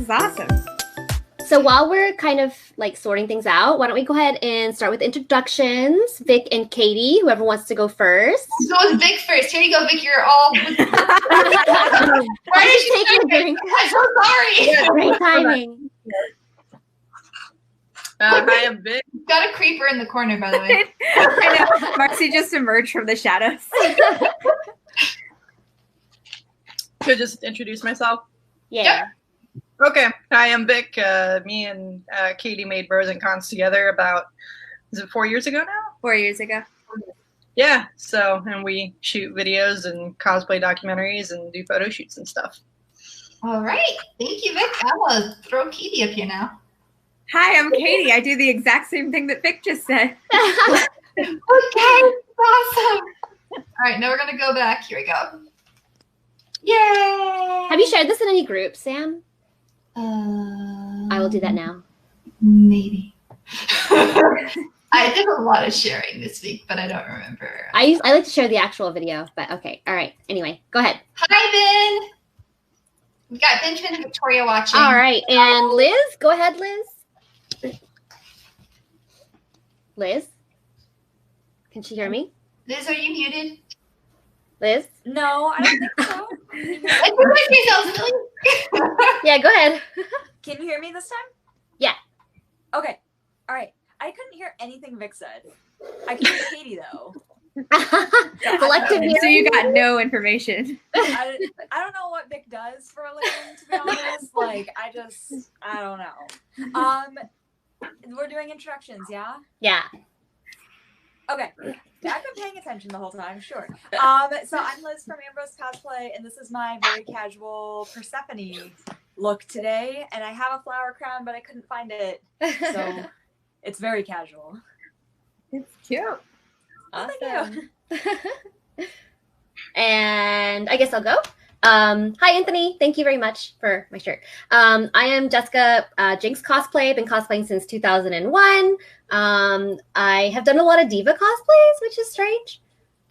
is awesome. So while we're kind of like sorting things out, why don't we go ahead and start with introductions? Vic and Katie, whoever wants to go first. So it's Vic first. Here you go, Vic. You're all. Why did you take a drink? I'm so sorry. Great timing. Hi, I'm Vic. Got a creeper in the corner, by the way. I know. Marcy just emerged from the shadows. Could just introduce myself. Yeah. Yep. Okay. Hi, I'm Vic. Me and Katie made Bros and Cons together about, is it 4 years ago now? 4 years ago. Yeah. So, and we shoot videos and cosplay documentaries and do photo shoots and stuff. All right. Thank you, Vic. I'm going to throw Katie up here now. Hi, I'm Katie. I do the exact same thing that Vic just said. Okay. Awesome. All right. Now we're going to go back. Here we go. Yay. Have you shared this in any group, Sam? I will do that now. Maybe. I did a lot of sharing this week, but I don't remember. I like to share the actual video, but okay. All right. Anyway, go ahead. Hi, Ben. We got Benjamin and Victoria watching. All right. And Liz, go ahead, Liz. Liz? Can she hear me? Liz, are you muted? Liz? No, I don't think so. I feel like yourselves really. Yeah, go ahead. Can you hear me this time? Yeah. Okay. All right. I couldn't hear anything Vic said. I can hear Katie though. Selective So you got no information. I don't know what Vic does for a living, to be honest. Like, I don't know. We're doing introductions, yeah? Yeah. Okay. I've been paying attention the whole time, sure. So I'm Liz from Ambrose Cosplay, and this is my very casual Persephone look today. And I have a flower crown, but I couldn't find it. So it's very casual. It's cute. Oh, thank you. And I guess I'll go. Hi, Anthony. Thank you very much for my shirt. I am Jessica, Jinx Cosplay. I've been cosplaying since 2001. I have done a lot of diva cosplays, which is strange.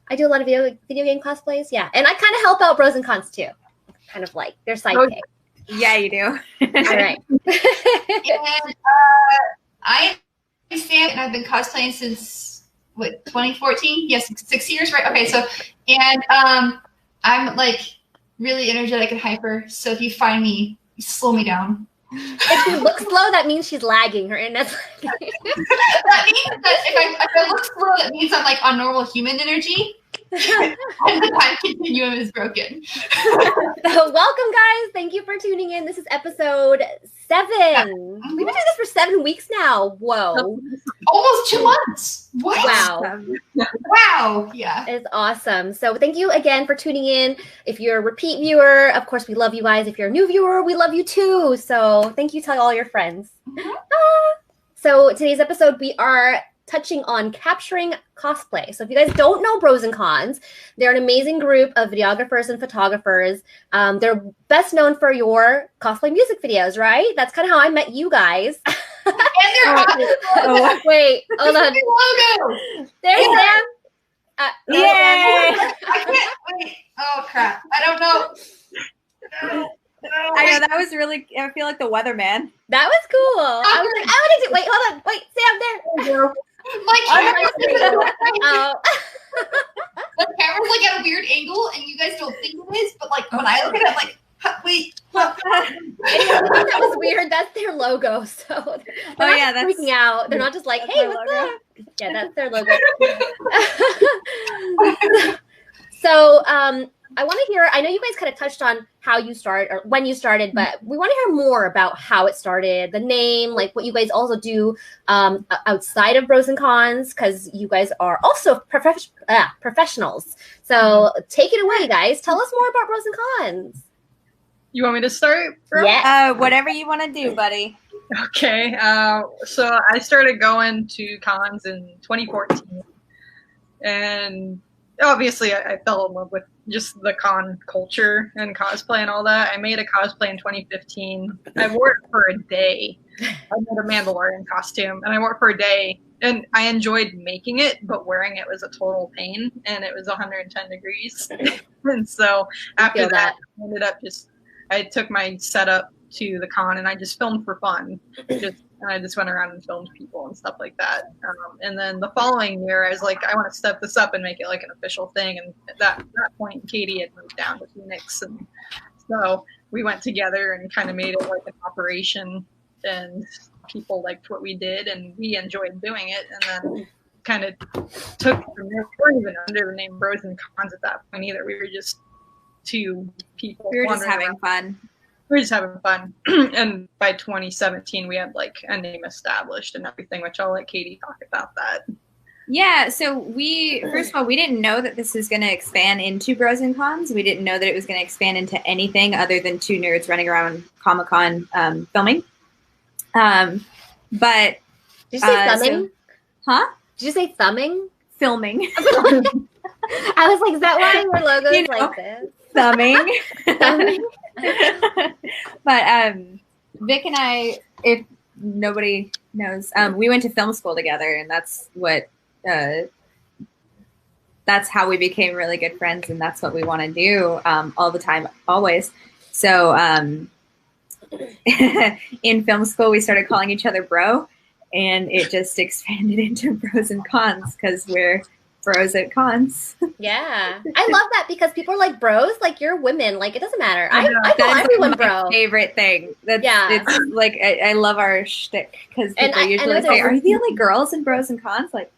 I do a lot of video game cosplays. Yeah. And I kind of help out Bros and Cons too. Kind of like their sidekick. Yeah, you do. All right. And I am Sam, and I've been cosplaying since, 2014? Yes, 6 years, right? Okay, so, and I'm like really energetic and hyper, so if you find me, you slow me down. If she looks slow, that means she's lagging. Her internet's lagging. That means that if I look slow, that means I'm like on normal human energy. And the time continuum is broken. So welcome, guys. Thank you for tuning in. This is episode 7. We've been doing this for 7 weeks now. Whoa. Almost 2 months. What? Wow. Wow. Yeah. It's awesome. So thank you again for tuning in. If you're a repeat viewer, of course, we love you guys. If you're a new viewer, we love you too. So thank you to all your friends. So today's episode, we are touching on capturing cosplay. So if you guys don't know Bros and Cons, they're an amazing group of videographers and photographers. They're best known for your cosplay music videos, right? That's kind of how I met you guys. And they're Wait, hold on. logo. There's Sam. Yay! I can't wait. Oh crap! I don't know. I know, that was really, I feel like the weatherman. That was cool. I was like, I want to do, wait, hold on. Wait, Sam, there. My camera's Oh. the camera's like at a weird angle, and you guys don't think it is, but like when I look at it, I'm like, wait. That was weird. That's their logo. So they're not that's freaking out. They're not just like, hey, their what's logo. up? Yeah, that's their logo. So I want to hear, I know you guys kind of touched on how you started or when you started, but we want to hear more about how it started, the name, like what you guys also do outside of Bros and Cons, because you guys are also professionals. So take it away, guys. Tell us more about Bros and Cons. You want me to start, bro? Yeah. Whatever you want to do, buddy. Okay. So I started going to cons in 2014. And obviously I fell in love with just the con culture and cosplay and all that. I made a cosplay in 2015. I wore it for a day. I made a Mandalorian costume and I wore it for a day. And I enjoyed making it, but wearing it was a total pain. And it was 110 degrees. And so after that, I ended up I took my setup to the con, and I just filmed for fun. And I just went around and filmed people and stuff like that. And then the following year, I was like, I want to step this up and make it like an official thing. And at that point, Katie had moved down to Phoenix, and so we went together and kind of made it like an operation, and people liked what we did, and we enjoyed doing it. And then kind of took from there. We weren't even under the name Bros and Cons at that point either. We were just two people. We were just having fun. We were just having fun. And by 2017, we had like a name established and everything, which I'll let Katie talk about that. Yeah, so first of all, we didn't know that this was going to expand into Bros and Cons. We didn't know that it was going to expand into anything other than two nerds running around Comic-Con filming. But did you say thumbing? Huh? Did you say thumbing? Filming. I was like, is that why your logo is like this? Thumbing. Thumbing. But Vic and I, if nobody knows, we went to film school together, and that's how we became really good friends, and that's what we want to do all the time, always. So in film school, we started calling each other bro, and it just expanded into Bros and Cons because we're bros at cons. Yeah, I love that because people are like, bros, like you're women, like it doesn't matter. I call everyone bro. Favorite thing. It's like I love our shtick because people usually say, "Are you the only girls in Bros and Cons?" Like,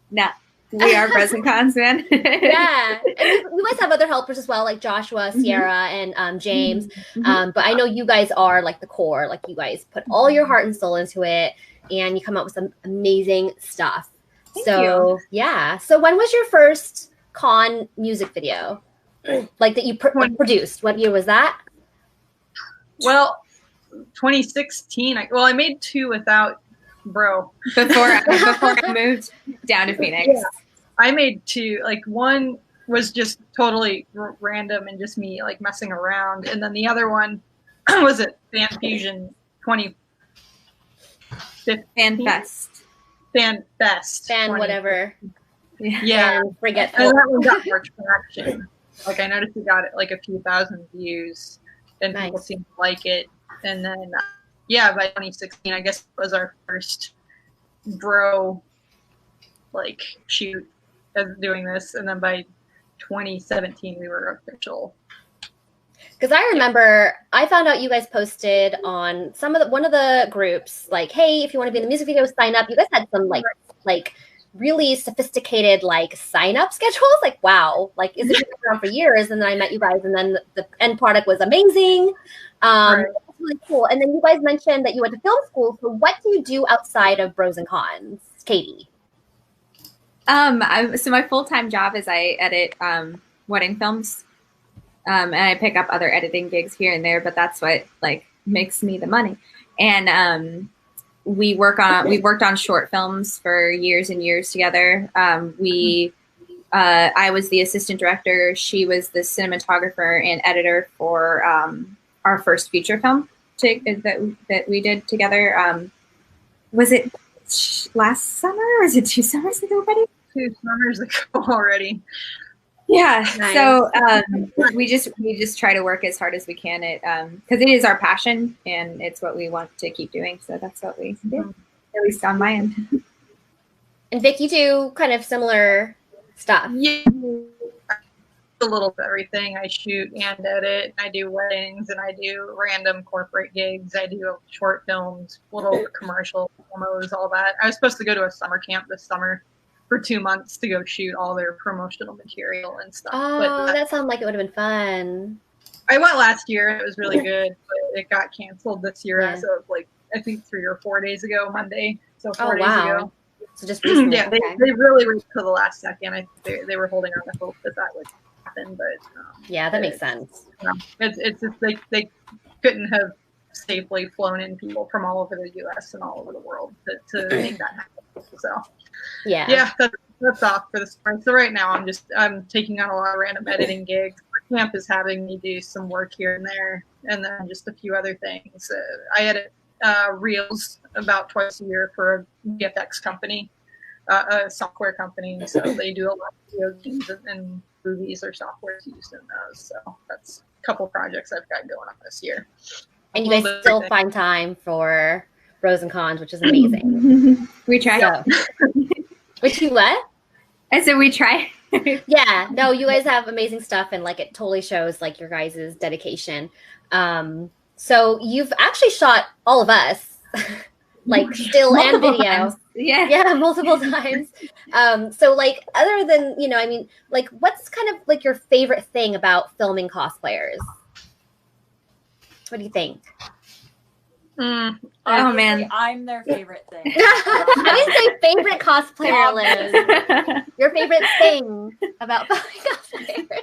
nah, we are Bros and Cons, man. Yeah, and we guys have other helpers as well, like Joshua, Sierra, and James. But I know you guys are like the core. Like you guys put all your heart and soul into it, and you come up with some amazing stuff. Thank you. Yeah. So when was your first con music video? Like that you produced? What year was that? Well, 2016. I made two without Bro. Before I moved down to Phoenix. Yeah. I made two. Like one was just totally random and just me like messing around. And then the other one was at Fan Fusion 2015. Fan Fest. Fan whatever. Yeah. Forgetful. And that one got more traction. Like I noticed we got it like a few thousand views, and people seemed to like it. And then by 2016, I guess it was our first bro like shoot of doing this, and then by 2017 we were official. Because I remember I found out you guys posted on one of the groups, like, hey, if you want to be in the music video, sign up. You guys had some like really sophisticated like sign up schedules. Like, wow, like it's been around for years. And then I met you guys, and then the end product was amazing. It's really cool. And then you guys mentioned that you went to film school. So what do you do outside of Bros and Cons, Katie? So my full-time job is I edit wedding films. And I pick up other editing gigs here and there, but that's what like makes me the money. And we worked on short films for years and years together. I was the assistant director. She was the cinematographer and editor for our first feature film that we did together. Was it last summer or was it 2 summers ago, buddy? 2 summers ago already. Yeah. Nice. So we just try to work as hard as we can because it is our passion and it's what we want to keep doing. So that's what we do, at least on my end. And Vic, you do kind of similar stuff. Yeah, a little of everything. I shoot and edit. I do weddings and I do random corporate gigs. I do short films, little commercial promos, all that. I was supposed to go to a summer camp this summer for 2 months to go shoot all their promotional material and stuff. Oh, that sounded like it would have been fun. I went last year. It was really good, but it got canceled this year as of like, I think 3 or 4 days ago, Monday. So 4 days ago. So just recently. Yeah, they really waited till the last second. I think they were holding on to hope that would happen, but yeah, that makes sense. It's just they couldn't have safely flown in people from all over the U.S. and all over the world to make that happen. So yeah, that's off for the summer. So right now I'm taking on a lot of random editing gigs. Camp is having me do some work here and there, and then just a few other things. I edit reels about twice a year for a VFX company, a software company. So they do a lot of video games and movies or software used in those. So that's a couple projects I've got going on this year. And you guys still find time for pros and cons, which is amazing. We try. So, which you what? I said we try. Yeah, no, you guys have amazing stuff, and like it totally shows like your guys' dedication. So you've actually shot all of us, like still and video. Times. Yeah, multiple times. So like other than, you know, I mean, like what's kind of like your favorite thing about filming cosplayers? What do you think? Oh Obviously, man, I'm their favorite thing. I didn't say favorite cosplayer, Liz. Your favorite thing about filming cosplayers.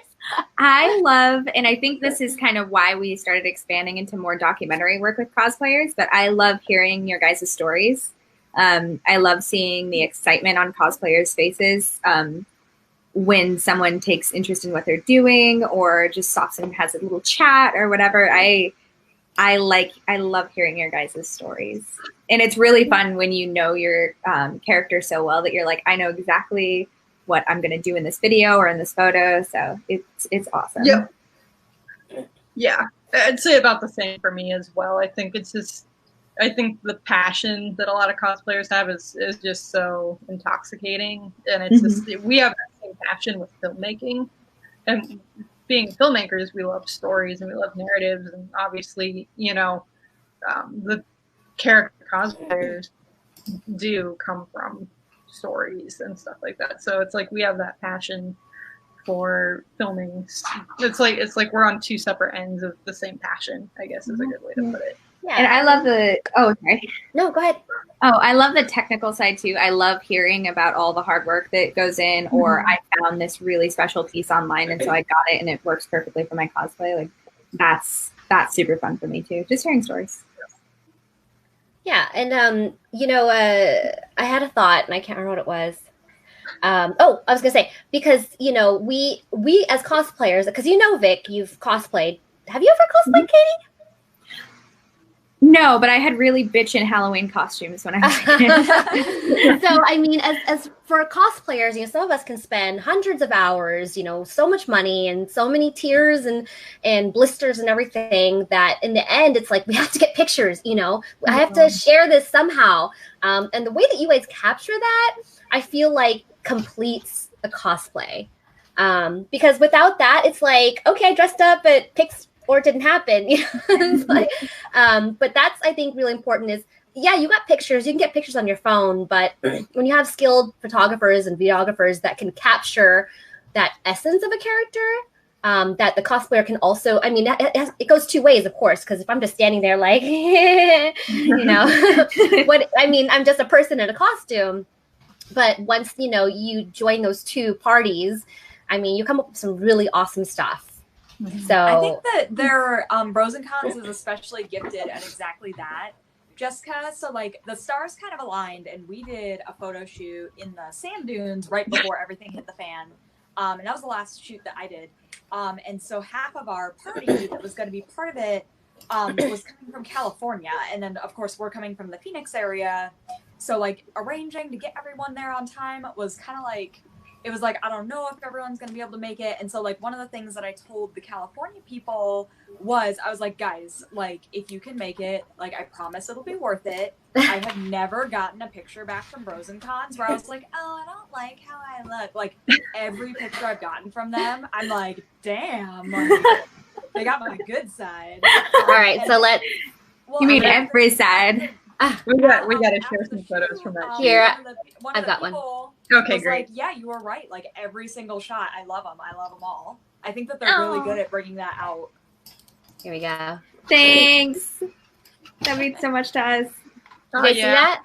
I love, and I think this is kind of why we started expanding into more documentary work with cosplayers, but I love hearing your guys' stories. I love seeing the excitement on cosplayers' faces when someone takes interest in what they're doing or just stops and has a little chat or whatever. I love hearing your guys' stories. And it's really fun when you know your character so well that you're like, I know exactly what I'm going to do in this video or in this photo. So it's awesome. Yep. Yeah, I'd say about the same for me as well. I think it's just, I think the passion that a lot of cosplayers have is just so intoxicating. And it's just, we have that same passion with filmmaking. And being filmmakers, we love stories and we love narratives. And obviously, you know, the character cosplayers do come from stories and stuff like that. So it's like we have that passion for filming. It's like we're on two separate ends of the same passion, I guess is a good way to put it. Yeah. And I love sorry. No, go ahead. Oh, I love the technical side too. I love hearing about all the hard work that goes in, or I found this really special piece online and so I got it and it works perfectly for my cosplay. Like that's super fun for me too. Just hearing stories. Yeah, and you know, I had a thought and I can't remember what it was. I was gonna say, because you know, we as cosplayers, because you know, Vic, you've cosplayed. Have you ever cosplayed, Katie? No, but I had really bitchin' Halloween costumes when I was a kid. So, I mean, as for cosplayers, you know, some of us can spend hundreds of hours, you know, so much money and so many tears and blisters and everything that in the end, it's like we have to get pictures, you know. I have to share this somehow. And the way that you guys capture that, I feel like completes the cosplay. Because without that, it's like, okay, I dressed up, but pics or it didn't happen. You know? It's like, but that's, I think, really important is, yeah, you got pictures, you can get pictures on your phone, but when you have skilled photographers and videographers that can capture that essence of a character, that the cosplayer can also, I mean, it goes two ways, of course, because if I'm just standing there like, you know, I'm just a person in a costume. But once, you know, you join those two parties, I mean, you come up with some really awesome stuff. So I think that their Bros and Cons is especially gifted at exactly that. Jessica, so like the stars kind of aligned and we did a photo shoot in the sand dunes right before everything hit the fan. And that was the last shoot that I did. And so half of our party that was going to be part of it was coming from California. And then of course we're coming from the Phoenix area. So like arranging to get everyone there on time was kind of like, it was like, I don't know if everyone's going to be able to make it. And so like one of the things that I told the California people was, I was like, guys, like if you can make it, like I promise it'll be worth it. I have never gotten a picture back from Bros and Cons where I was like, oh, I don't like how I look. Like every picture I've gotten from them, I'm like, damn, like, they got my good side. All right, so You mean every side? We got to share some photos from that. Here, one I've got one. Okay, was great. Like, yeah, you were right. Like every single shot, I love them. I love them all. I think that they're really good at bringing that out. Here we go. Thanks. That means so much to us. You guys see that?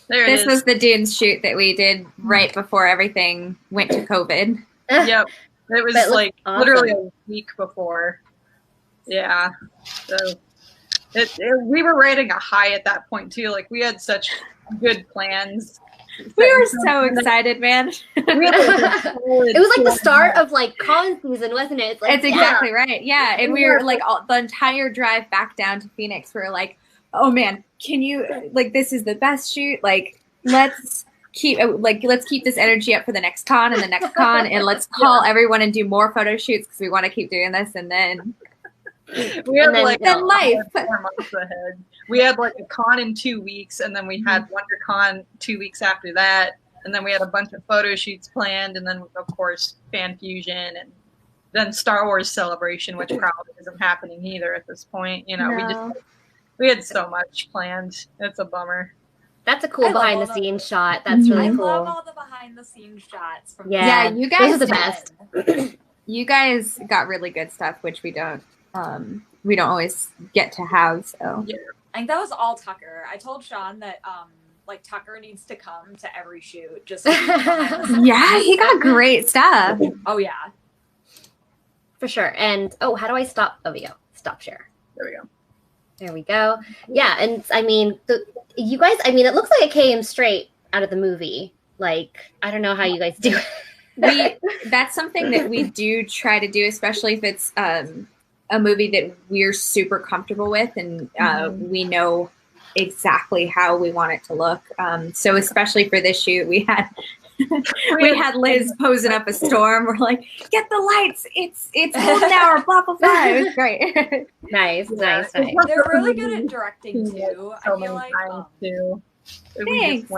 There This it was is. the Dune shoot that we did right before everything went to COVID. Yep. It was That looks like awesome. literally a week before. Yeah. So we were riding a high at that point too. Like we had such good plans. We were so excited, man. It was like the start of like con season, wasn't it? It's like, That's exactly right. Yeah. And we were like the entire drive back down to Phoenix, we were like, oh man, can you, like, this is the best shoot. Like, let's keep this energy up for the next con and the next con. And let's call everyone and do more photo shoots because we want to keep doing this. And then We had then- like Then life. 4 months ahead. We had like a con in 2 weeks, and then we had WonderCon 2 weeks after that, and then we had a bunch of photo shoots planned, and then of course Fan Fusion, and then Star Wars Celebration, which probably isn't happening either at this point. You know, No. we had so much planned. It's a bummer. That's a cool I love behind the all scenes shot. That's really I cool. love all the behind the scenes shots from Yeah, you those guys are the did. best. You guys got really good stuff, which we don't always get to have. So Yeah. I think that was all Tucker. I told Sean that like Tucker needs to come to every shoot just to be behind the scenes. yeah, he got great stuff. Oh yeah. For sure. And how do I stop? Oh, we go. Stop share. There we go. There we go. Yeah, and I mean, you guys. I mean, it looks like it came straight out of the movie. Like, I don't know how you guys do it. That's something that we do try to do, especially if it's a movie that we're super comfortable with, and we know exactly how we want it to look. So especially for this shoot, we had Liz posing up a storm. We're like, get the lights. It's golden hour. Blah blah blah. It was great. Nice. They're really good at directing too. I So feel many like times too. Thanks.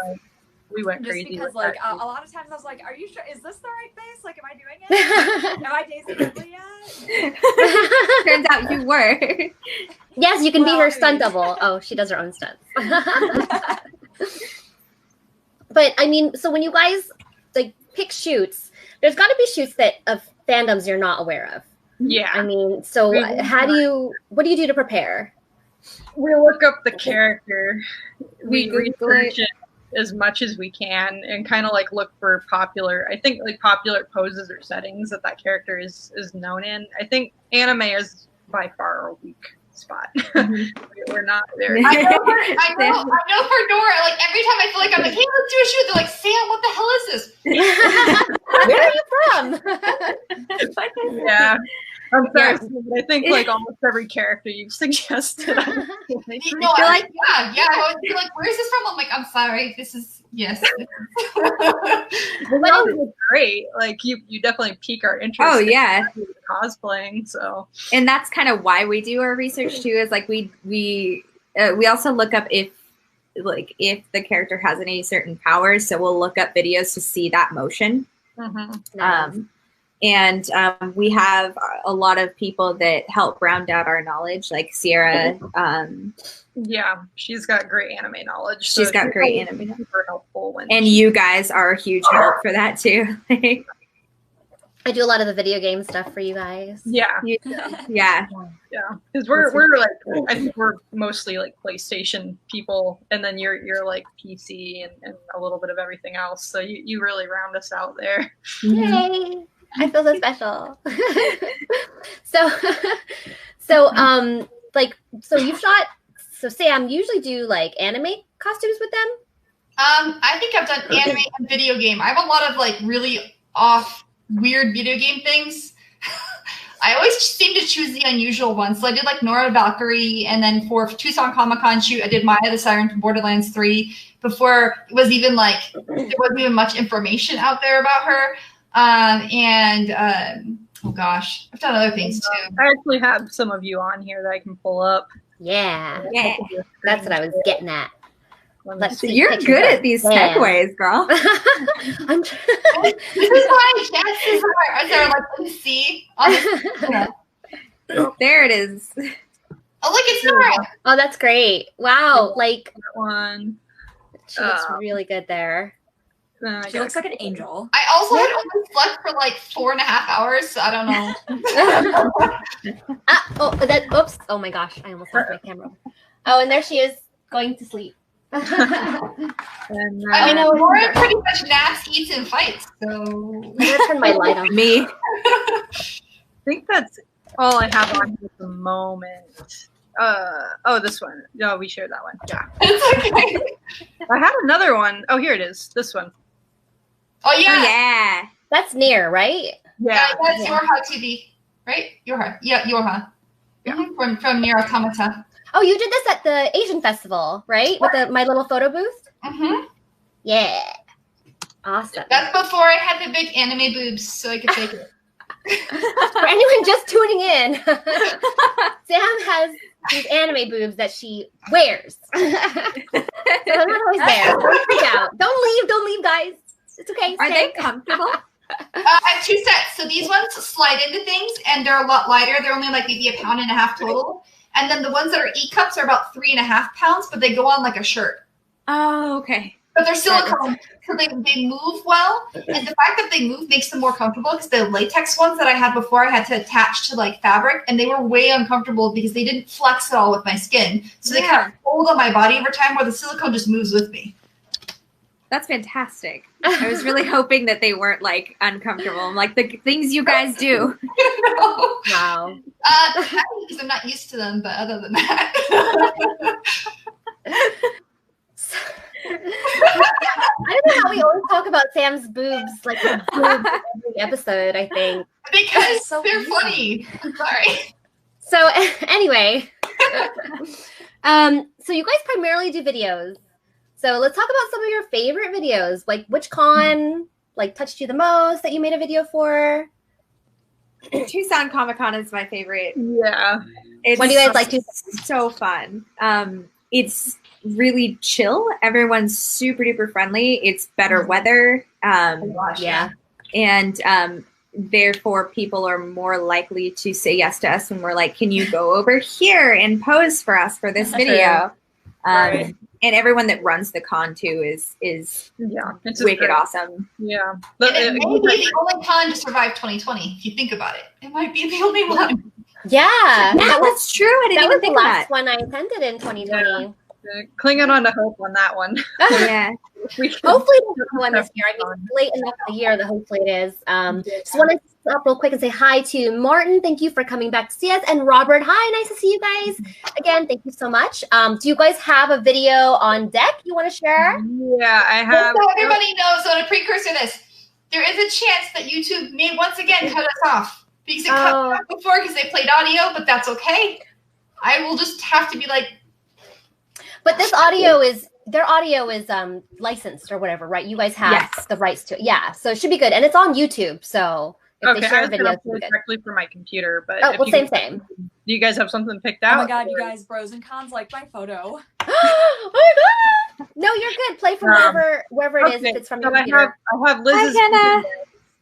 We went just crazy. because with like that. a lot of times I was like, are you sure? Is this the right face? Like, am I doing it? Am I Daisy Ridley yet? Turns out you were. Yes, you can be Well, her I stunt mean- double. Oh, she does her own stunts. But I mean, so when you guys like pick shoots, there's got to be shoots that of fandoms you're not aware of. Yeah. I mean, so what do you do to prepare? We look up the character. We We Google research it as much as we can and kind of like look for popular poses or settings that character is known in. I think anime is by far a weak spot. We're not there. I know for Nora, like every time I feel like I'm like, hey, let's do a shoot, they're like, Sam, what the hell is this? Where are you from? Yeah. I'm sorry, but I think like almost every character you've suggested. No, I always be like, where is this from? I'm like, I'm sorry, this is yes. But it's great. Like you definitely pique our interest. Oh yeah, in cosplaying. So, and that's kind of why we do our research too. Is like we also look up if the character has any certain powers. So we'll look up videos to see that motion. Nice. And we have a lot of people that help round out our knowledge, like Sierra. yeah, she's got great anime knowledge. She's got great anime knowledge. Super helpful. And you guys are a huge help for that too. I do a lot of the video game stuff for you guys. Yeah, yeah, because we're like, I think we're mostly like PlayStation people, and then you're like PC and a little bit of everything else. So you really round us out there. Yay! I feel so special. so you shot. So Sam, you usually do like anime costumes with them? I think I've done anime and video game. I have a lot of like really off, weird video game things. I always seem to choose the unusual ones. So I did like Nora Valkyrie, and then for Tucson Comic-Con shoot, I did Maya the Siren from Borderlands 3 before it was even like, there wasn't even much information out there about her. Oh gosh, I've done other things too. I actually have some of you on here that I can pull up. Yeah. yeah. That's what I was getting at. Let's see You're pictures good of at these Sam. segues, girl. I'm This is why chances are there like you see on this. There it is. Oh look, it's Nora. Oh, that's great. Wow. Like That one. she looks really good there. Then I She got looks like an angel. I also had only slept for like 4.5 hours, so I don't know. Oops. Oh my gosh. I almost lost my camera. Oh, and there she is going to sleep. And, I mean, know. Nora pretty much naps, eats, and fights. So I'm gonna turn my light on. Me. I think that's all I have on at the moment. This one. No, we shared that one. Yeah. it's okay. I had another one. Oh, here it is. This one. Oh Oh yeah, yeah. That's near, right? yeah, that's Yeah. Yorha TV, right? Yorha, yeah, Yorha. Yeah. From Nier Automata. Oh, you did this at the Asian Festival, right? With my little photo booth? Mm-hmm. Yeah. Awesome. That's before I had the big anime boobs, so I could fake it. For anyone just tuning in, has these anime boobs that she wears. So they're not always there. Don't freak out. Don't leave, guys. It's okay. Are Stay. they comfortable? I have 2 sets. So these ones slide into things, and they're a lot lighter. They're only like maybe 1.5 pounds total. And then the ones that are E-cups are about 3.5 pounds, but they go on like a shirt. Oh, okay. But they're silicone, so they move well. And the fact that they move makes them more comfortable, because the latex ones that I had before, I had to attach to like fabric, and they were way uncomfortable because they didn't flex at all with my skin. So they kind of hold on my body over time, where the silicone just moves with me. That's fantastic. I was really hoping that they weren't like uncomfortable. I'm like, the things you guys do. No. Wow. Because I'm not used to them, but other than that. I don't know how we always talk about Sam's boobs, like boobs every episode, I think. Because so they're easy. funny. I'm sorry. So anyway, so you guys primarily do videos. So let's talk about some of your favorite videos. Like, which con like touched you the most that you made a video for? Tucson Comic Con is my favorite. Yeah. It's What do you guys like to? so fun. It's really chill. Everyone's super duper friendly. It's better weather. Yeah. And therefore people are more likely to say yes to us when we're like, can you go over here and pose for us for this video? Right. And everyone that runs the con too is It's just wicked great. awesome. Yeah. And it may be the only con to survive 2020, if you think about it. It might be the only one. Yeah. Yeah, that's true. I didn't That even was the think of last that. one I attended in 2020. Clinging on to hope on that one. Yeah. We can- Hopefully there's one this year. I mean, it's late enough in the year that hopefully it is. Just want to stop real quick and say hi to Martin. Thank you for coming back to see us. And Robert, hi. Nice to see you guys. Again, thank you so much. Do you guys have a video on deck you want to share? Yeah, I have. So everybody knows, on a precursor to this, there is a chance that YouTube may once again cut us off. Because it cut us off before because they played audio, but that's okay. I will just have to be like. But this audio is, their audio is licensed or whatever, right? You guys have the rights to it. Yeah, so it should be good. And it's on YouTube, so if they share a video, it's going good. directly for my computer, but Oh, if well, you same. Do you guys have something picked Oh out? my god, you guys, bros and cons like my photo. Oh my god! No, you're good. Play from wherever it is. Okay, If it's from so your computer. I have Liz's. Hannah.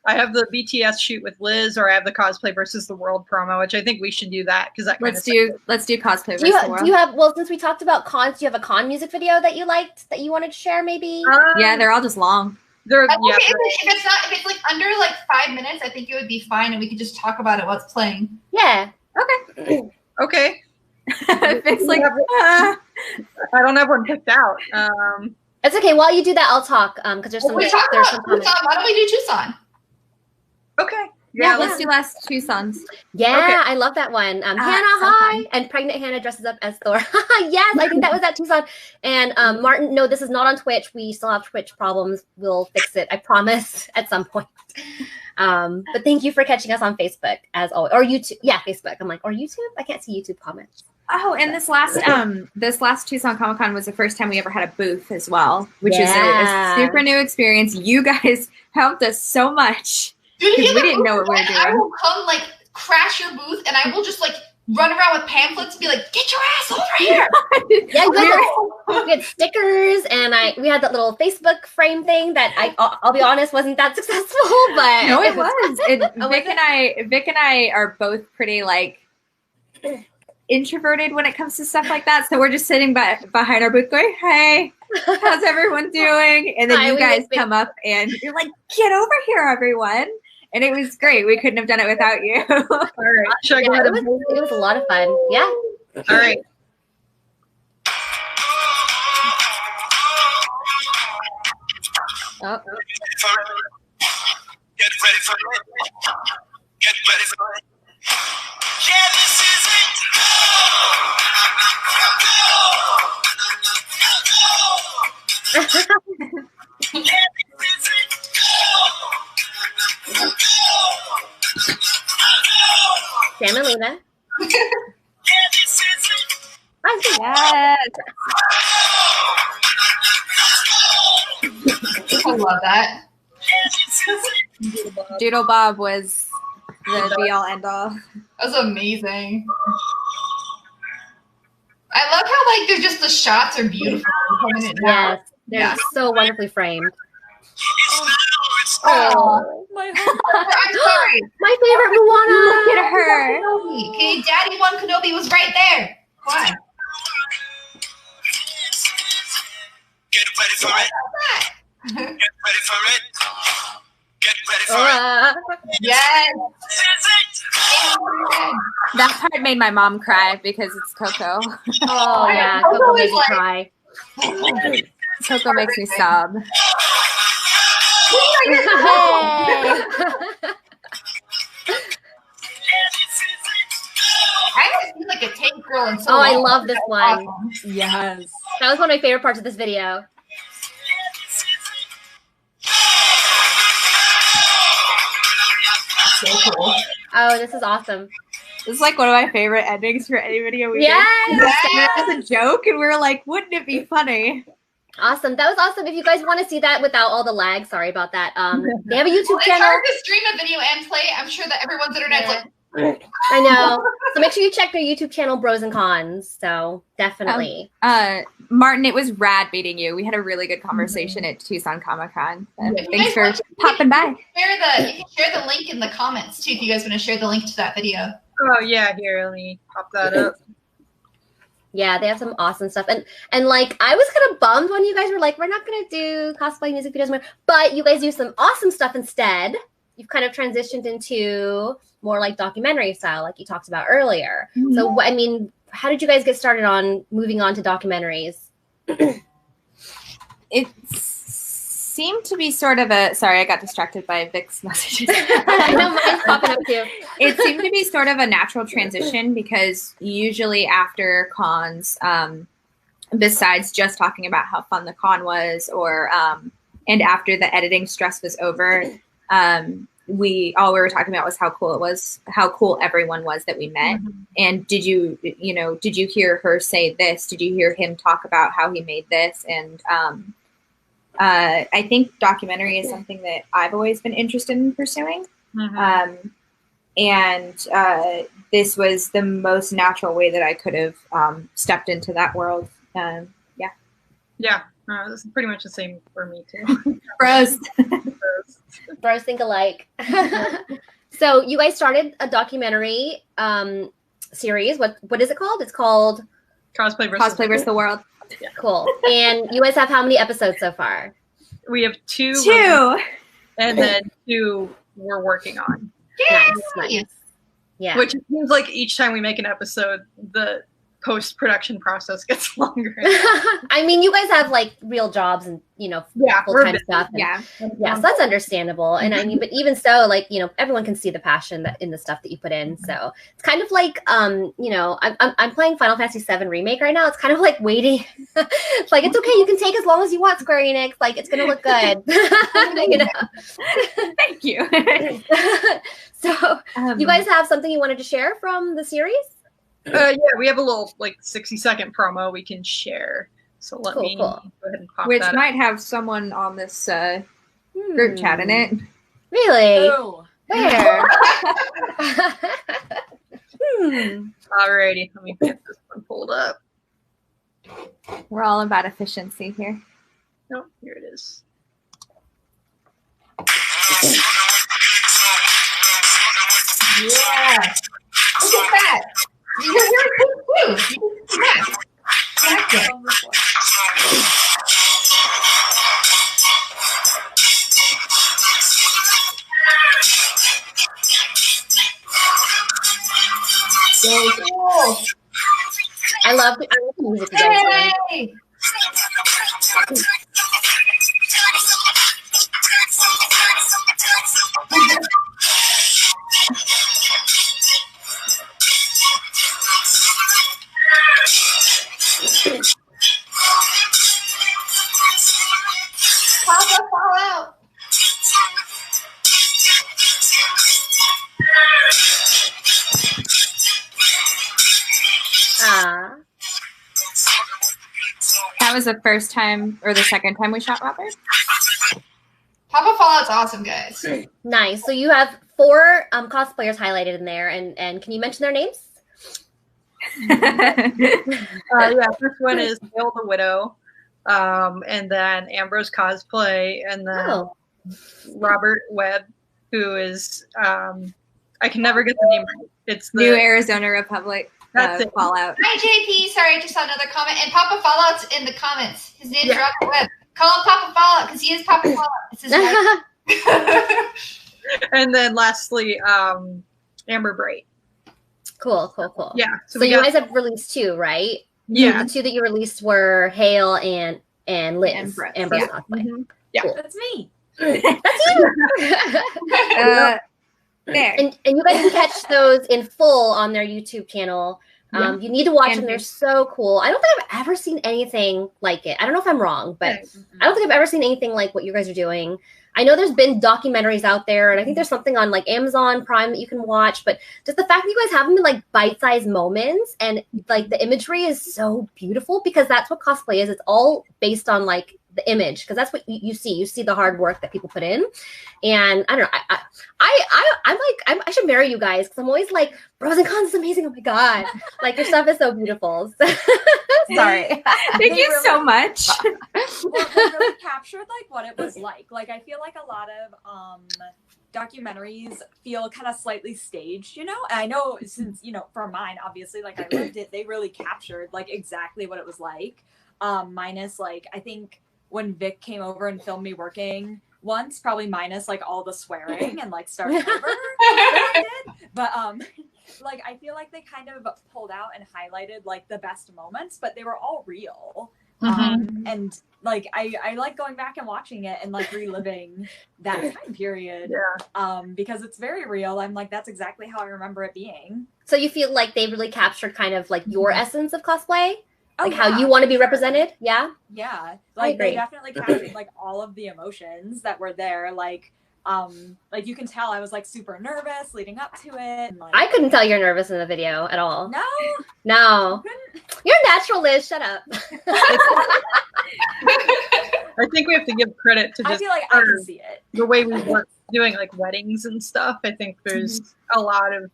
I have the BTS shoot with Liz, or I have the cosplay versus the world promo, which I think we should do that because that. Let's do cosplay. Do you have? Well, since we talked about cons, do you have a con music video that you liked that you wanted to share? Maybe. Yeah, they're all just long. If it's like under like 5 minutes, I think it would be fine, and we could just talk about it while it's playing. Yeah. Okay. Okay. It's like I don't have one picked out. It's okay. While you do that, I'll talk. Because there's some. We talk There's about some Tucson. Why don't we do Tucson? Okay. yeah, let's do last Tucson's. Yeah, Okay. I love that one. Hannah, so hi. fun. And pregnant Hannah dresses up as Thor. Yes, I think that was at Tucson. And Martin, no, this is not on Twitch. We still have Twitch problems. We'll fix it. I promise at some point. But thank you for catching us on Facebook as always. Or YouTube. Yeah, Facebook. I'm like, or YouTube? I can't see YouTube comments. Oh, and this last Tucson Comic Con was the first time we ever had a booth as well, which is a super new experience. You guys helped us so much. Dude, if Because you we have a didn't know booth, what we were I doing. will come like crash your booth, and I will just like run around with pamphlets and be like, "Get your ass over here!" Yeah, we had stickers, and we had that little Facebook frame thing that I'll be honest wasn't that successful, but No, it was. Oh, Vic and I are both pretty like introverted when it comes to stuff like that. So we're just sitting behind our booth going, "Hey, how's everyone doing?" And then Hi, you we guys miss you. come up and you're like, "Get over here, everyone!" And it was great. We couldn't have done it without you. All right. Should I go Yeah, ahead it and was a lot of fun. Yeah. All right. Oh. Get ready for it. Get ready for it. Yeah, this is it. Yeah, this is it. Sam and Lena. Yeah, this is it. Yes. I love that. Doodle Bob was the be all end all. That was amazing. I love how like they're just the shots are beautiful. Yes, they're Yeah. so wonderfully framed. Oh, My I'm sorry. My favorite Moana. Look at her. Kenobi. Okay, Daddy One Kenobi was right there. Why? Get ready for it. Get ready for it. Get ready for it. Yes. That part made my mom cry because it's Coco. Oh yeah, Coco Coco made is me like- cry. Coco makes me sob. Hey. I haven't seen like a tank girl in so Oh, long. I love this one. Awesome. Yes. That was one of my favorite parts of this video. So cool. Oh, this is awesome. This is like one of my favorite endings for any video we Yes. did. It was a joke, and we were like, wouldn't it be funny? Awesome. That was awesome. If you guys want to see that without all the lag, sorry about that. They have a YouTube Well, it's channel. hard to stream a video and play it. I'm sure that everyone's internet's like, I know. So make sure you check their YouTube channel, Bros and Cons. So definitely. Martin, it was rad meeting you. We had a really good conversation at Tucson Comic Con. Yeah. Thanks for popping by. you can share the link in the comments too if you guys want to share the link to that video. Oh yeah, here, let me pop that up. Yeah, they have some awesome stuff. And like I was kind of bummed when you guys were like, we're not gonna do cosplay music videos more, but you guys do some awesome stuff instead. You've kind of transitioned into more like documentary style, like you talked about earlier. Mm-hmm. So I mean, how did you guys get started on moving on to documentaries? It seemed to be sort of a, sorry, I got distracted by Vic's messages. I know mine's popping up too. It seemed to be sort of a natural transition because usually after cons, besides just talking about how fun the con was, or and after the editing stress was over, we were talking about was how cool it was, how cool everyone was that we met. Mm-hmm. And did you hear her say this? Did you hear him talk about how he made this? And I think documentary is something that I've always been interested in pursuing. Mm-hmm. And this was the most natural way that I could have stepped into that world. Yeah, this is pretty much the same for me too. Bros. Bros think alike. So you guys started a documentary series. What is it called? It's called Cosplay versus the World. Cool. And you guys have how many episodes so far? We have two, and then 2 we're working on. Nice. Yeah. Which seems like each time we make an episode, the post-production process gets longer. I mean, you guys have like real jobs and full-time stuff. And, Yeah. yeah, so that's understandable. And I mean, but even so, like, everyone can see the passion that in the stuff that you put in. So it's kind of like, I'm playing Final Fantasy VII Remake right now. It's kind of like waiting. It's like, it's okay. You can take as long as you want, Square Enix. Like, it's going to look good. Thank you. So you guys have something you wanted to share from the series? Yeah, we have a little 60-second promo we can share. So let me go ahead and pop Which that might have someone on this group chat in it. Really? Ooh. Where? Alrighty, let me get this one pulled up. We're all about efficiency here. Oh, here it is. Yeah. Look at that. You're cool too. Yeah. Like it. So cool. I love the music. You guys do. Yay. Papa, fall out. That was the first time or the second time we shot Robert. Papa Fallout's awesome, guys. Nice. So you have 4 cosplayers highlighted in there, and can you mention their names? Yeah, first one is Hail the Widow, and then Ambrose Cosplay, and then Robert Webb, who is I can never get the name right. It's the New Arizona Republic. That's it. Fallout. Hi, JP. Sorry, I just saw another comment. And Papa Fallout's in the comments. His name's Robert Webb. Call him Papa Fallout because he is Papa Fallout. It's his wife. And then lastly, Amber Bright. Cool. Yeah. So you guys have released 2, right? Yeah. The 2 that you released were Hale and Liz. Ambrose Cosplay. Mm-hmm. Yeah. Cool. That's me. That's you. There. And you guys can catch those in full on their YouTube channel. You need to watch them. They're so cool. I don't think I've ever seen anything like it. I don't know if I'm wrong, but I don't think I've ever seen anything like what you guys are doing. I know there's been documentaries out there, and I think there's something on like Amazon Prime that you can watch, but just the fact that you guys have them in like bite-sized moments, and like the imagery is so beautiful, because that's what cosplay is. It's all based on like the image, because that's what you see. You see the hard work that people put in, and I don't know. I'm like I should marry you guys, because I'm always like, pros and cons is amazing. Oh my god, like your stuff is so beautiful. Sorry, thank you so much. Well, they really captured like what it was like. Like I feel like a lot of documentaries feel kind of slightly staged, you know. And I know since for mine, obviously, like I lived it. They really captured like exactly what it was like. Minus like I think when Vic came over and filmed me working once, probably minus like all the swearing and like starting over that I did. But like I feel like they kind of pulled out and highlighted like the best moments, but they were all real. And like I like going back and watching it and like reliving that time period. Because it's very real. I'm like, that's exactly how I remember it being. So you feel like they really captured kind of like your essence of cosplay? Like Oh, how yeah, you want to be sure. represented? Yeah. Like agree. they definitely captured like all of the emotions that were there. Like you can tell I was like super nervous leading up to it. And, like, I couldn't tell you're nervous in the video at all. No. You're natural, Liz. Shut up. I think we have to give credit to just I feel like I can see it. the way we work doing like weddings and stuff. I think there's a lot of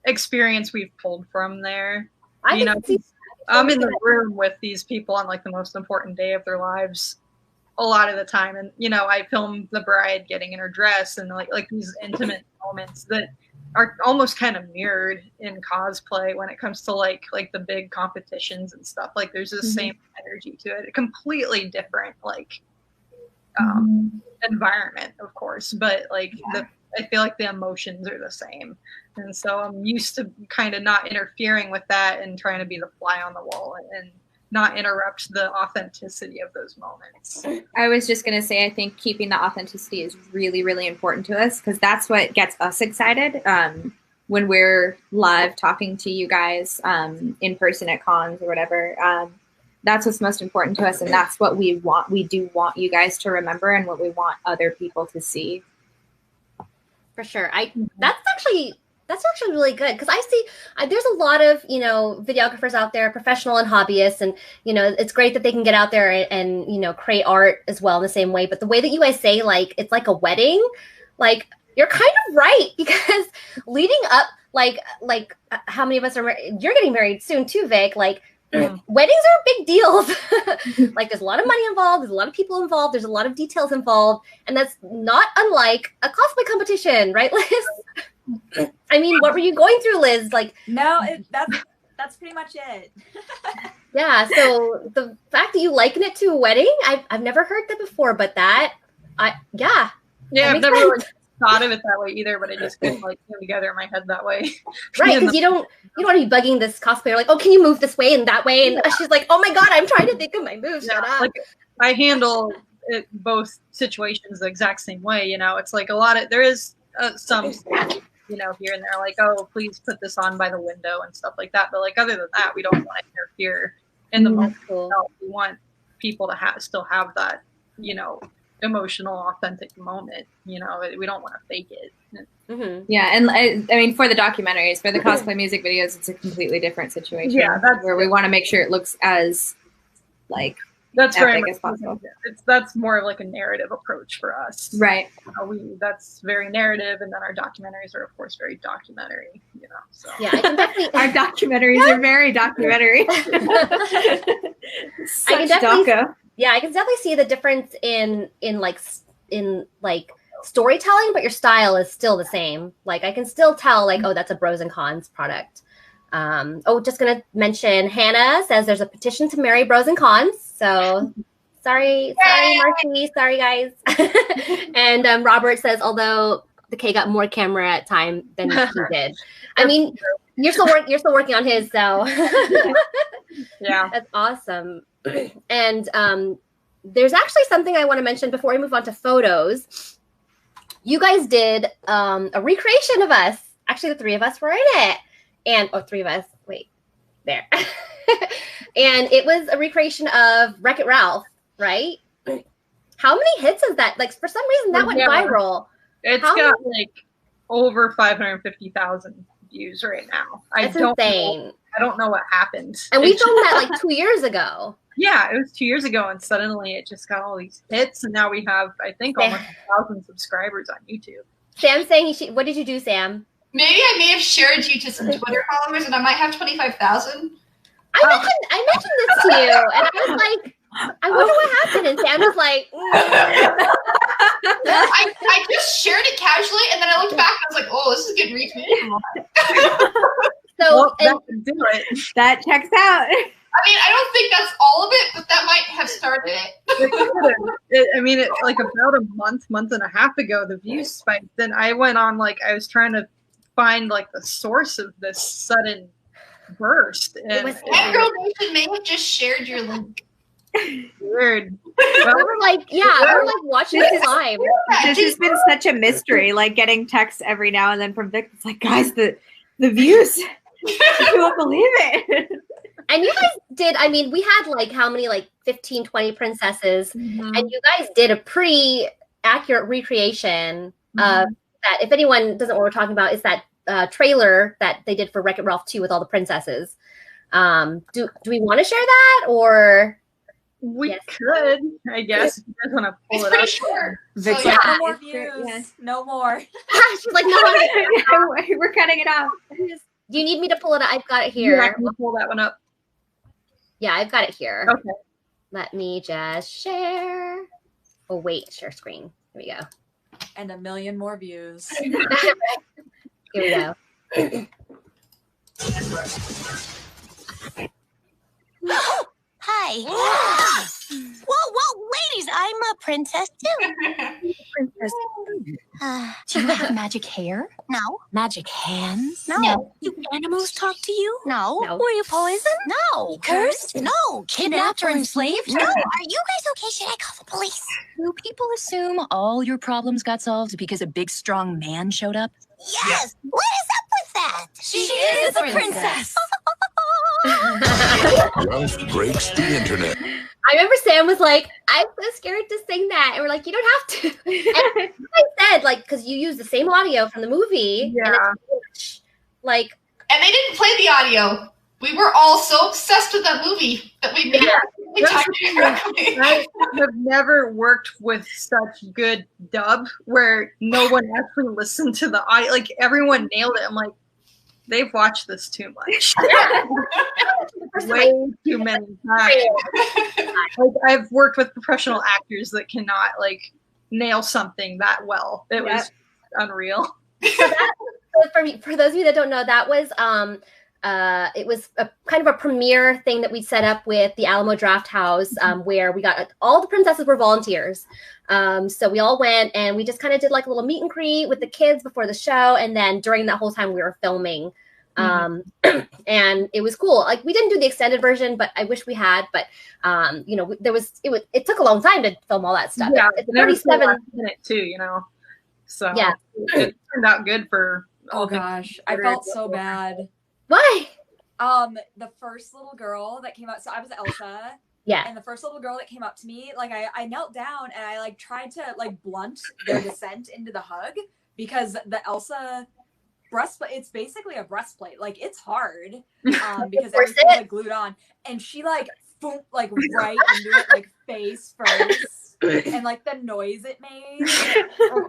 experience we've pulled from there. I'm in the room with these people on like the most important day of their lives a lot of the time, and I film the bride getting in her dress and like these intimate moments that are almost kind of mirrored in cosplay when it comes to like the big competitions and stuff. Like there's the same energy to it, a completely different like environment, of course, but like I feel like the emotions are the same. And so I'm used to kind of not interfering with that and trying to be the fly on the wall and not interrupt the authenticity of those moments. I was just going to say, I think keeping the authenticity is really, really important to us, because that's what gets us excited when we're live talking to you guys in person at cons or whatever. That's what's most important to us, and that's what we want. We do want you guys to remember, and what we want other people to see. For sure. That's actually really good, because I see there's a lot of videographers out there, professional and hobbyists, and it's great that they can get out there and create art as well in the same way. But the way that you guys say like it's like a wedding, like you're kind of right, because leading up like how many of us are you're getting married soon too, Vic, like weddings are big deals. Like there's a lot of money involved, there's a lot of people involved, there's a lot of details involved, and that's not unlike a cosplay competition, right, Liz? I mean, what were you going through, Liz? Like, no, that's pretty much it. Yeah. So the fact that you liken it to a wedding, I've never heard that before, but I've never really thought of it that way either, but it just couldn't like come together in my head that way. Right, because you don't want to be bugging this cosplayer like, oh, can you move this way and that way? And she's like, oh my god, I'm trying to think of my moves. Shut up. Like I handle both situations the exact same way. It's like there is some here and there, like, oh, please put this on by the window and stuff like that. But like other than that, we don't want to interfere in the moment. Cool. We want people to still have that, emotional, authentic moment. We don't want to fake it. Yeah, and I mean, for the documentaries, for the cosplay music videos, it's a completely different situation. Yeah, that's where we want to make sure it looks as like That's very epic as possible. That's more of like a narrative approach for us. Right. That's very narrative, and then our documentaries are of course very documentary, So Yeah, I can definitely. Our documentaries are very documentary. Such doco. Yeah, I can definitely see the difference in storytelling, but your style is still the same. Like I can still tell, like, oh, that's a Bros and Cons product. Just gonna mention Hannah says there's a petition to marry Bros and Cons. So sorry, Marcy, sorry guys. And Robert says, although the K got more camera at time than he did. I mean, you're still working on his, so yeah, that's awesome. And there's actually something I want to mention before we move on to photos. You guys did a recreation of us. Actually, the three of us were in it. And three of us. Wait, there. And it was a recreation of Wreck-It Ralph, right? How many hits is that? Like for some reason that went viral. It's got like over 550,000 views right now. That's insane. I don't know what happened. And we filmed that like 2 years ago. Yeah, it was 2 years ago, and suddenly it just got all these hits, and now we have, I think, almost 1,000 subscribers on YouTube. Sam's saying, what did you do, Sam? Maybe I may have shared you to some Twitter followers, and I might have 25,000. I mentioned this to you, and I was like, I wonder what happened. And Sam was like, I just shared it casually, and then I looked back and I was like, oh, this is getting retweeted. So that checks out. I mean, I don't think that's all of it, but that might have started it. I mean, like about a month and a half ago, the views spiked. Then I went on, like, I was trying to find like the source of this sudden burst. And Girl Nation may have just shared your link. Weird. Well, we were like watching this live. This has been such a mystery, like getting texts every now and then from Vic. It's like, guys, the views. You won't believe it. And you guys did, I mean, we had like how many, like 15, 20 princesses, and you guys did a pretty accurate recreation of that. If anyone doesn't know what we're talking about, it's that trailer that they did for Wreck-It Ralph 2 with all the princesses. Do we want to share that, or? We could, I guess, if you guys want to pull it up. Sure. So no more views. Yes. No more. She's like, no, we're cutting it off. Do you need me to pull it up? I've got it here. Yeah, I can pull that one up. Yeah, I've got it here. Okay. Let me just share. Oh, wait, share screen. Here we go. And 1 million more views. Here we go. Hi. Whoa, ladies, I'm a princess too. Princess. Do you have magic hair? No. Magic hands? No. Do animals talk to you? No. Were you poisoned? No. Cursed? No. Kidnapped or enslaved? No. Are you guys okay? Should I call the police? Do people assume all your problems got solved because a big, strong man showed up? Yes. What is up with that? She is a princess. Ralph breaks the internet. I remember Sam was like, I'm so scared to sing that. And we're like, you don't have to. And I said, like, because you use the same audio from the movie. Yeah. And it's, like. And they didn't play the audio. We were all so obsessed with that movie that we I have never worked with such good dub where no one actually listened to the audio. Like, everyone nailed it. I'm like, they've watched this too much. Way too many times. Like, I've worked with professional actors that cannot like nail something that well. It was unreal. For those of you that don't know, that was it was a kind of a premiere thing that we set up with the Alamo Draft House, where we got all the princesses were volunteers. So we all went and we just kind of did like a little meet and greet with the kids before the show. And then during that whole time we were filming. And it was cool. Like, we didn't do the extended version, but I wish we had. But you know, it took a long time to film all that stuff. Yeah, it's 37 minutes too, you know. So yeah, it turned out good for. Oh gosh, I felt so bad. Why? The first little girl that came out. So I was Elsa. Yeah. And the first little girl that came up to me, like I knelt down and I like tried to like blunt their descent into the hug, because the Elsa breastplate, it's basically a breastplate. Like, it's hard because everything's like glued on. And she like boom, like right into it, like face first, and like the noise it made.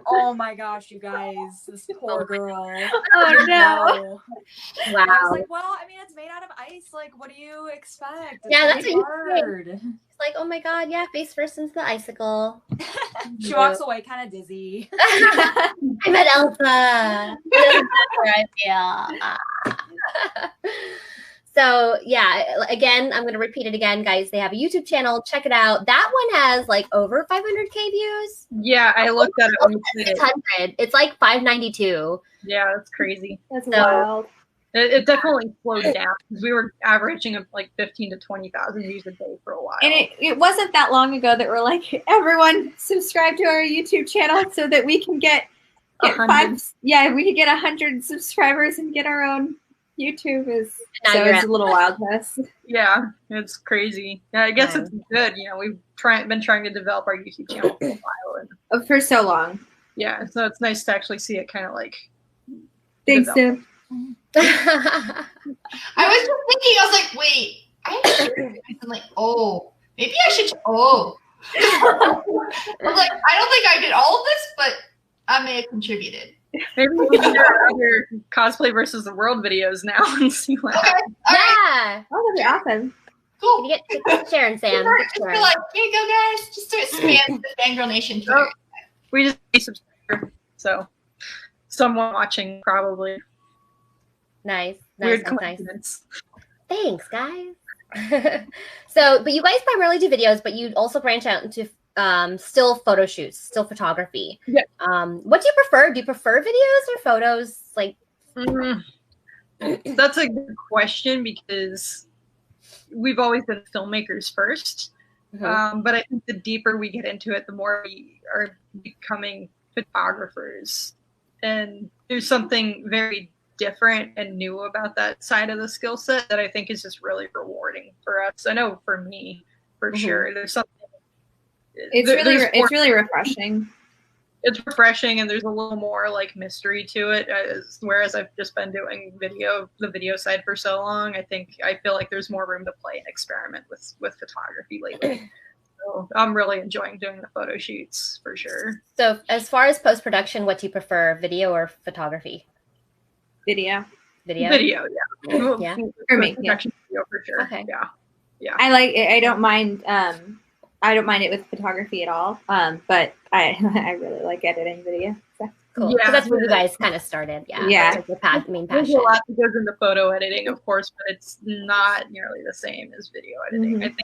Oh my gosh, you guys, this poor girl. Oh no! Wow. I was like, well, I mean, it's made out of ice. Like, what do you expect? It's Yeah, that's really what hard. It's like, oh my god, yeah, face first into the icicle. She walks away kind of dizzy. I met Elsa. That's where I feel. So yeah, again, I'm gonna repeat it again, guys. They have a YouTube channel. Check it out. That one has like over 500K views. Yeah, I looked at it. 600. It's like 592. Yeah, that's crazy. That's wild. It definitely slowed down because we were averaging like 15 to 20,000 views a day for a while. And it wasn't that long ago that we're like, everyone subscribe to our YouTube channel so that we can get 5. Yeah, we could get 100 subscribers and get our own YouTube. So it's a little wild to us. Yeah, it's crazy. Yeah, I guess it's good. You know, we've been trying to develop our YouTube channel for a while. For so long. Yeah, so it's nice to actually see it kind of like. Thanks, Sam. I was just thinking, I was like, wait, I'm like, oh, maybe I should, I was like, I don't think I did all of this, but I may have contributed. Maybe we can do other cosplay versus the world videos now and see what happens. Yeah. Oh, that'd be awesome. Cool. You get Sharon, Sam. Just be like, here you go, guys. Just start spam the Fangirl Nation Twitter. We just need subscriber, so someone watching probably. Nice. Weird Nice. coincidence. Thanks, guys. So, but you guys primarily do videos, but you also branch out into still photo shoots, still photography. Yeah. What do you prefer? Do you prefer videos or photos? Like, that's a good question because we've always been filmmakers first. But I think the deeper we get into it, the more we are becoming photographers. And there's something very different and new about that side of the skill set that I think is just really rewarding for us. I know for me, for sure, there's something. It's really refreshing. It's refreshing, and there's a little more like mystery to it. Whereas I've just been doing the video side for so long, I feel like there's more room to play and experiment with photography lately. So I'm really enjoying doing the photo shoots for sure. So as far as post-production, what do you prefer, video or photography? Video, yeah. Yeah. For me, production video for sure. Okay. Yeah. I like it. I don't mind it with photography at all. But I really like editing video. So. Cool. Yeah, that's where you guys kind of started. Yeah. Yeah. That's like your main There's passion. a lot that goes into photo editing, of course, but it's not nearly the same as video editing. I think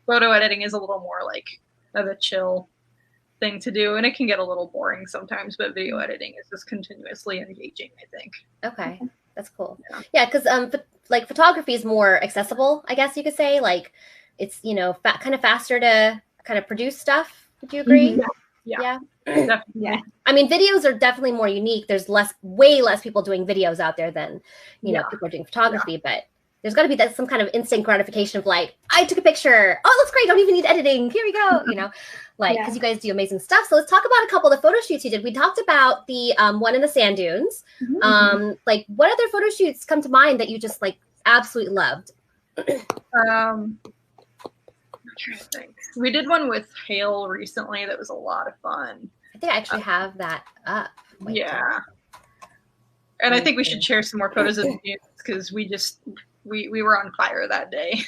photo editing is a little more like of a chill thing to do, and it can get a little boring sometimes, but video editing is just continuously engaging, I think. Okay. That's cool. Yeah, because like photography is more accessible, I guess you could say. Like it's, kind of faster to kind of produce stuff. Would you agree? Yeah. Definitely. Yeah. I mean, videos are definitely more unique. There's way less people doing videos out there than, people are doing photography, but there's got to be some kind of instant gratification of like, I took a picture. Oh, it looks great. Don't even need editing. Here we go. Because you guys do amazing stuff. So let's talk about a couple of the photo shoots you did. We talked about the one in the sand dunes. Like what other photo shoots come to mind that you just like absolutely loved? I'm trying to think. We did one with Hale recently that was a lot of fun. I think I actually have that up. Yeah. And I think we should share some more photos of the dunes because we were on fire that day.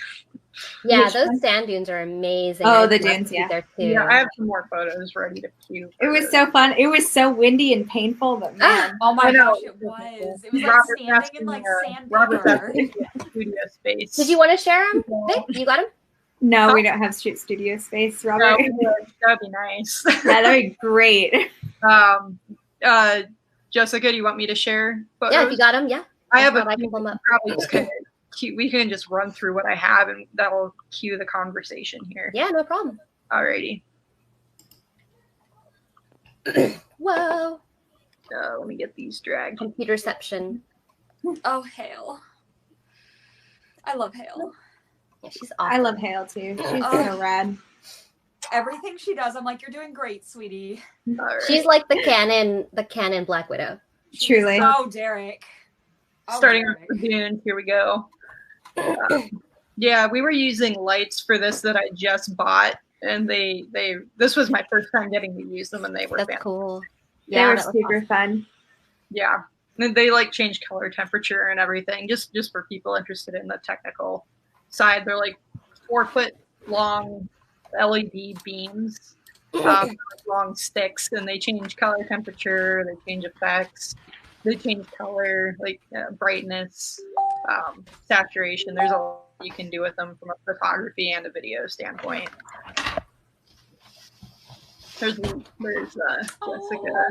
Yeah, those sand dunes are amazing. Oh, the dunes, yeah. There too. Yeah, I have some more photos ready to cue. It was so fun. It was so windy and painful, but man. Oh my gosh, it was. It was like standing in like sandpaper. Studio space. Did you want to share them? Vic, you got them? No, we don't have studio space, Robert. No, that'd be nice. Yeah, that'd be great. Jessica, do you want me to share photos? Yeah, if you got them, yeah. I have I can pull them up. probably just kind of cue. We can just run through what I have, and that'll cue the conversation here. Yeah, no problem. Alrighty. Whoa. Let me get these dragged. Computerception. Oh, Hale. I love Hale. Yeah, she's awesome. I love Hale too. She's so rad. Everything she does, I'm like, you're doing great, sweetie. Right. She's like the canon Black Widow. Truly. Oh, Derek. Starting with the dunes, here we go. Yeah, we were using lights for this that I just bought, and this was my first time getting to use them, and they were That's cool. They were that was super awesome. fun. Yeah, and they like change color temperature and everything, just for people interested in the technical side. They're like 4-foot long LED beams, long sticks, and they change color temperature, they change effects, they change color, like brightness, saturation. There's a lot you can do with them from a photography and a video standpoint. There's Jessica.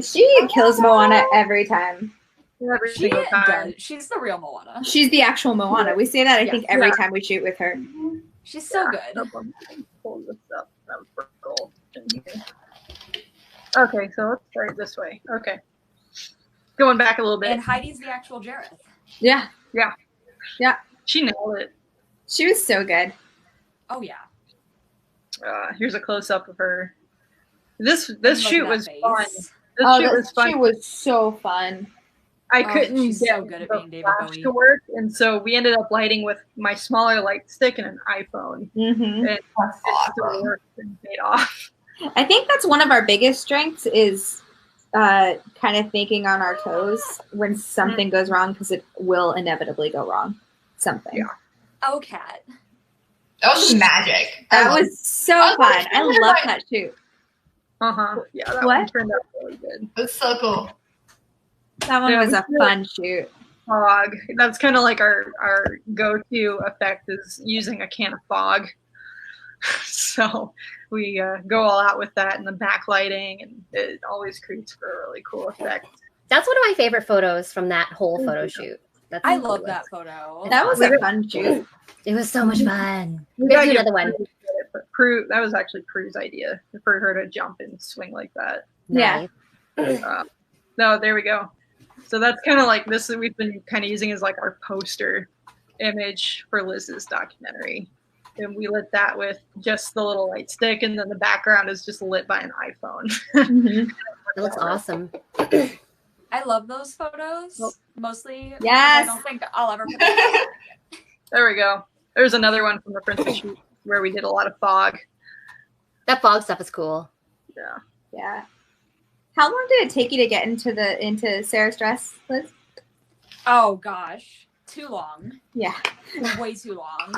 She kills Moana every time. Every She single time. does. She's the real Moana. She's the actual Moana. We say that I Yeah. think every time we shoot with her. She's so good. No problem. Pull this up. That was vertical in here. Okay, so let's start this way. Okay. Going back a little bit. And Heidi's the actual Jareth. Yeah. Yeah. Yeah. She nailed it. She was so good. Oh yeah. Here's a close up of her. This Look at shoot that was face. fun. This shoot was fun. She was so fun. I couldn't she's get so good at the being David flash Bowie. to work, and so we ended up lighting with my smaller light stick and an iPhone. Mm-hmm. And it still worked and paid off. I think that's one of our biggest strengths is kind of thinking on our toes when something goes wrong, because it will inevitably go wrong. Something. Yeah. Oh, Cat. That was just magic. That was so fun. I love that shoot. Yeah, that What? one turned out really good. It was so cool. That one Yeah, was a fun shoot. Fog. That's kind of like our go-to effect is using a can of fog. So we go all out with that and the backlighting, and it always creates for a really cool effect. That's one of my favorite photos from that whole photo shoot. That's I the love coolest. that photo. That was a fun shoot. It was so much fun. We We have gotta to do give another one. Prue credit, that was actually Prue's idea for her to jump and swing like that. Yeah. Nice. No, there we go. So that's kind of like this. We've been kind of using as like our poster image for Liz's documentary, and we lit that with just the little light stick, and then the background is just lit by an iPhone. Mm-hmm. It looks awesome. I love those photos. Mostly. because Yes. I don't think I'll ever put them. There we go. There's another one from the Princess shoot where we did a lot of fog. That fog stuff is cool. Yeah. Yeah. How long did it take you to get into Sarah's dress, Liz? Oh gosh, too long. Yeah. Way too long.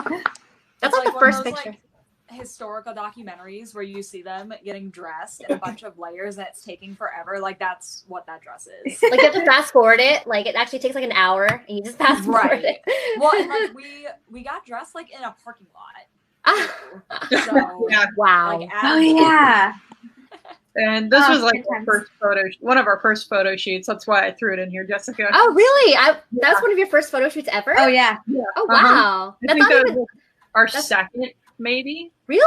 That's It's like the one of first those, picture. like, historical documentaries where you see them getting dressed in a bunch of layers and it's taking forever. Like that's what that dress is. Like you have to fast forward it. Like it actually takes like an hour, and you just fast forward Right. it. Well, and like we got dressed like in a parking lot. So Yeah. Wow. like Oh yeah. And this Oh, was like good our times. first one of our first photo shoots. That's why I threw it in here, Jessica. Oh really? That was one of your first photo shoots ever? Oh yeah. Oh wow. I That's think not that even was our that's- second, maybe. really.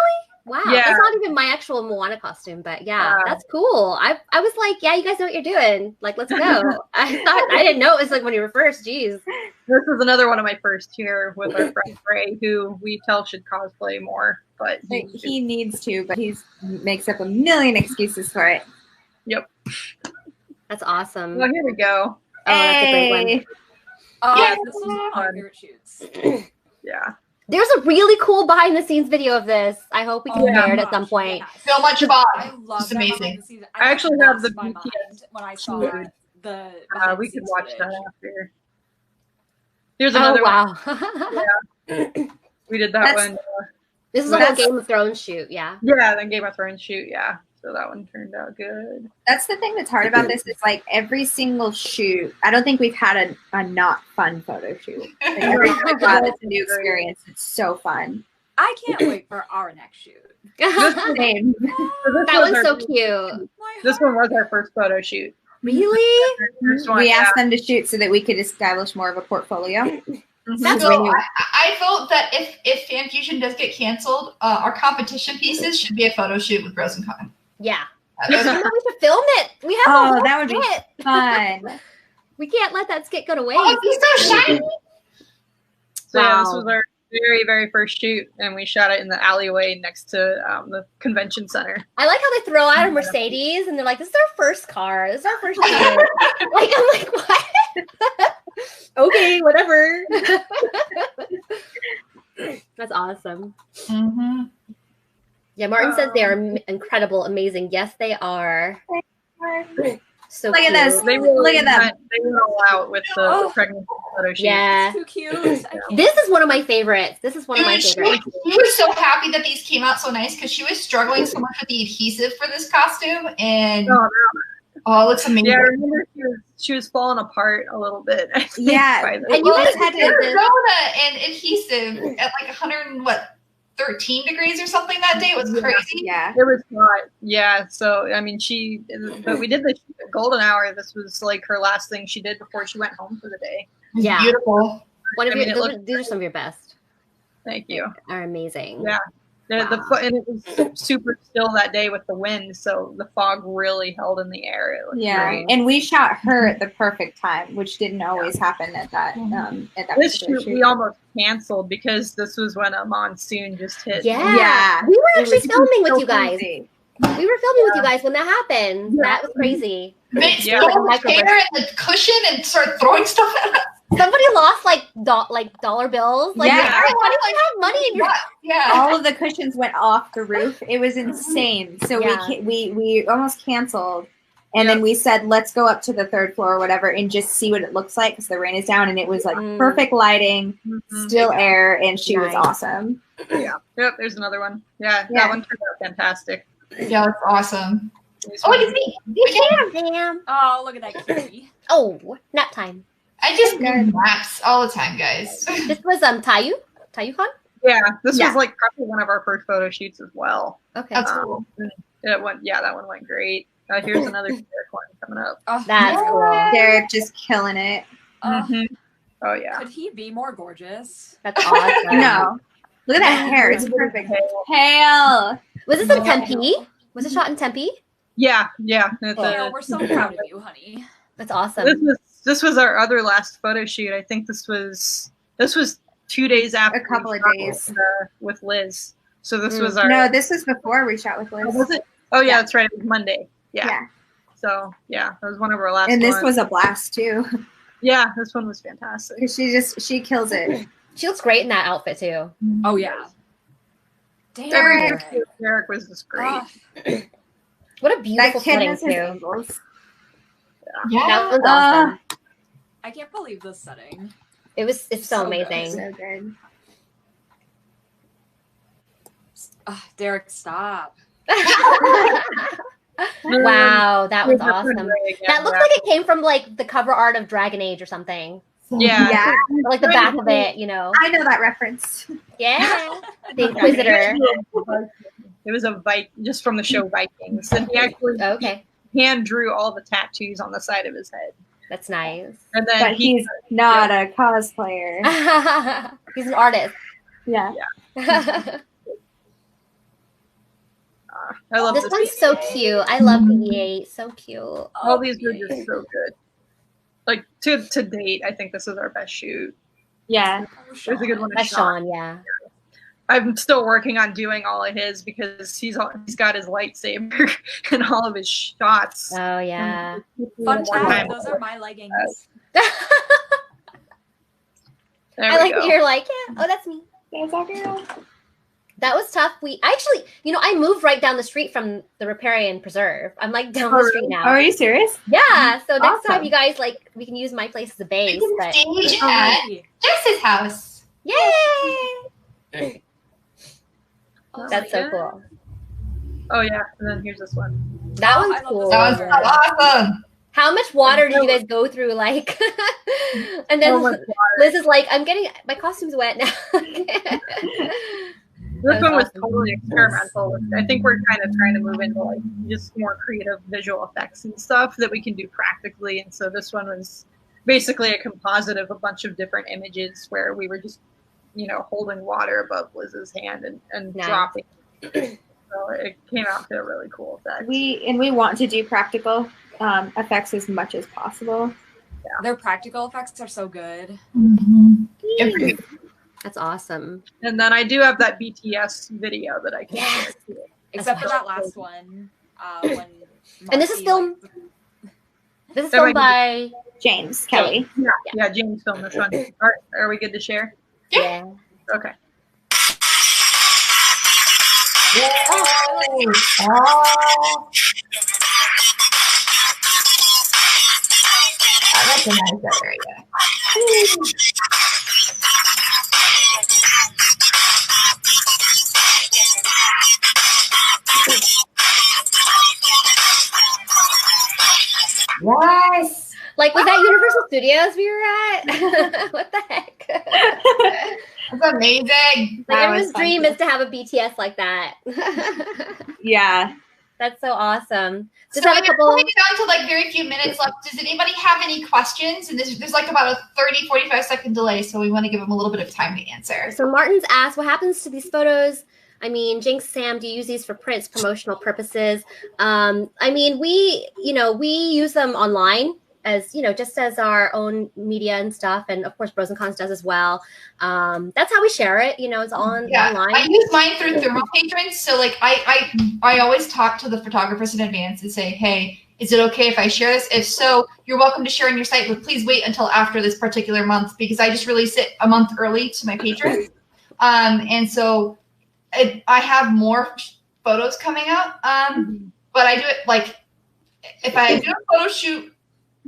Wow. Yeah. That's not even my actual Moana costume, but yeah, Wow. that's cool. I was like, yeah, you guys know what you're doing. Like, let's go. I didn't know it was like when you were first. Jeez. This is another one of my first here with our friend Ray, who we tell should cosplay more, but He needs to, but he makes up a million excuses for it. Yep. That's awesome. Well, here we go. Oh, that's a great one. Hey. yeah, Yeah, this was one of my fun. favorite shoots. Yeah. There's a really cool behind the scenes video of this. I hope we can Oh my share it at gosh, some point. yes. So much fun. I love It's that amazing. behind the scenes. I actually have lost the my BTS mind when I saw footage. the behind We the could scenes watch footage. that after. Here's Oh another one. wow. We did that That's- one. This is a whole That's- Game of Thrones shoot, yeah. Yeah, then Game of Thrones shoot. Yeah. So that one turned out good. That's the thing that's hard about this is like every single shoot. I don't think we've had a not fun photo shoot. Like, every time we go out, it's a new experience. It's so fun. I can't wait for our next shoot. Same. So this That was our so first- cute. This one was our first photo shoot. Really? First one, We yeah. asked them to shoot so that we could establish more of a portfolio. Mhm. That's So really I vote that if Fan Fusion does get canceled, our competition pieces should be a photo shoot with Rose and Con. yeah. That You was- know, we should film it. We have a Oh, whole that would be skit. fun. We can't let that skit go to waste. Oh, he's so shiny. So yeah, this Wow. was very, very first shoot, and we shot it in the alleyway next to the convention center. I like how they throw out a Mercedes and they're like, "This is our first car. This is our first shoot." Like, I'm like, what? Okay, whatever. That's awesome. Mm-hmm. Yeah, Martin says they are incredible, amazing. Yes, they are. So Look at this. They Look at them. They went all out with the pregnancy photo shoot. Yeah. Too cute. This is one of my favorites. This is one of my She favorites. was so happy that these came out so nice because she was struggling so much with the adhesive for this costume, and Oh, it looks amazing. yeah, I remember she was falling apart a little bit. I think, Yeah. by the- And you guys had Arizona and adhesive at like 113 degrees or something that day. It was crazy. Yeah. It was hot. Yeah. So, I mean, but we did the shoot at golden hour. This was like her last thing she did before she went home for the day. Yeah. Beautiful. One of I mean, your, these are some of your best. Thank you. Are amazing. Yeah. And it was super still that day with the wind, so the fog really held in the air. It looked great. And we shot her at the perfect time, which didn't always happen at that This particular shoot we almost canceled because this was when a monsoon just hit. Yeah. We were actually filming with you guys. Crazy. We were filming with you guys when that happened. Yeah. That was crazy. They Yeah. stole the chair and the cushion and started throwing stuff at us. Somebody lost like dollar bills. Like, Yeah. why did you have money in your? Yeah. All of the cushions went off the roof. It was insane. So Yeah. we almost canceled. And then we said, let's go up to the third floor or whatever and just see what it looks like because the rain is down. And it was like perfect lighting, still air, and she was awesome. Yeah. Yep, there's another one. Yeah, Yeah. that one turned out fantastic. Yeah, that's awesome. Oh, look at me. Damn. Oh, look at that cutie. Oh, nap time. I just need naps all the time, guys. This was TayuCon? Yeah, this was like probably one of our first photo shoots as well. Okay. That's cool. That one went great. Here's another Derek one coming up. Oh, That's cool. Derek just killing it. Oh yeah. Could he be more gorgeous? That's awesome. No. Look at that hair. It's perfect. Hail. Was this in Tempe? Was it shot in Tempe? Yeah. We're so proud of you, honey. That's awesome. This was our other last photo shoot. I think this was 2 days after A couple we of shot days. with Liz. So this was our No, this was before we shot with Liz. Oh, was it? Oh yeah, that's right. It was Monday. Yeah. So yeah, that was one of our last. And this ones. was a blast too. Yeah, this one was fantastic. Because she kills it. She looks great in that outfit too. Oh yeah. Damn. Derek was just great. Oh, What a beautiful That kid footing has his too. angles. Yeah. That was awesome. I can't believe this setting. It's so So amazing. So good. Derek, stop. Wow, that was awesome. Great. That looks like it came from like the cover art of Dragon Age or something. Yeah. Or, like the back of it, you know. I know that reference. Yeah. The Inquisitor. It was a Viking, just from the show Vikings, and he actually Okay. hand drew all the tattoos on the side of his head. That's nice. And then But he's not a cosplayer. He's an artist. Yeah. I love This one's so cute. I love the E8. So cute. all these are just so good. Like to date, I think this is our best shoot. Yeah. There's a good one. That's Sean, yeah. I'm still working on doing all of his because he's got his lightsaber and all of his shots. Oh yeah. Fun One time. fact, those are my leggings. There I we like go. that you're like, yeah. Oh, that's me. There's our girl. That was tough. We actually, I moved right down the street from the Riparian Preserve. I'm like down the street now. Oh, are you serious? Yeah. So next time Awesome. you guys we can use my place as a base. You But can stage at Jess's house. yay! Oh, That's so yeah. cool. Oh yeah, and then here's this one. That Oh, one's I love cool. this That was so awesome. How much water did you guys go through? Like, and then So much Liz is like, I'm getting my costume's wet now. This That one was was awesome. totally experimental. I think we're kind of trying to move into like just more creative visual effects and stuff that we can do practically. And so this one was basically a composite of a bunch of different images where we were just, holding water above Liz's hand and Nice. dropping. So it came out to a really cool effect. We want to do practical effects as much as possible. Their practical effects are so good. That's awesome. And then I do have that BTS video that I can share too. Except for that last one. When And this is Marcy, filmed by James Kelly. Yeah, James filmed this one. Are we good to share? Yeah. Okay. I recognize that area. Yes. Like, was that Universal Studios we were at? What the heck? That's amazing. Like, everyone's dream is to have a BTS like that. Yeah. That's so awesome. So we're coming down to like very few minutes left. Does anybody have any questions? And there's like about a 30, 45-second delay, so we want to give them a little bit of time to answer. So Martin's asked, what happens to these photos? I mean, Jinx, Sam, do you use these for prints, promotional purposes? I mean, we use them online as, just as our own media and stuff. And of course, Bros and Cons does as well. That's how we share it. It's online. I use mine through Thermo patrons. So like I always talk to the photographers in advance and say, hey, is it okay if I share this? If so, you're welcome to share on your site, but please wait until after this particular month because I just release it a month early to my patrons. And so I have more photos coming out. But I do it like if I do a photo shoot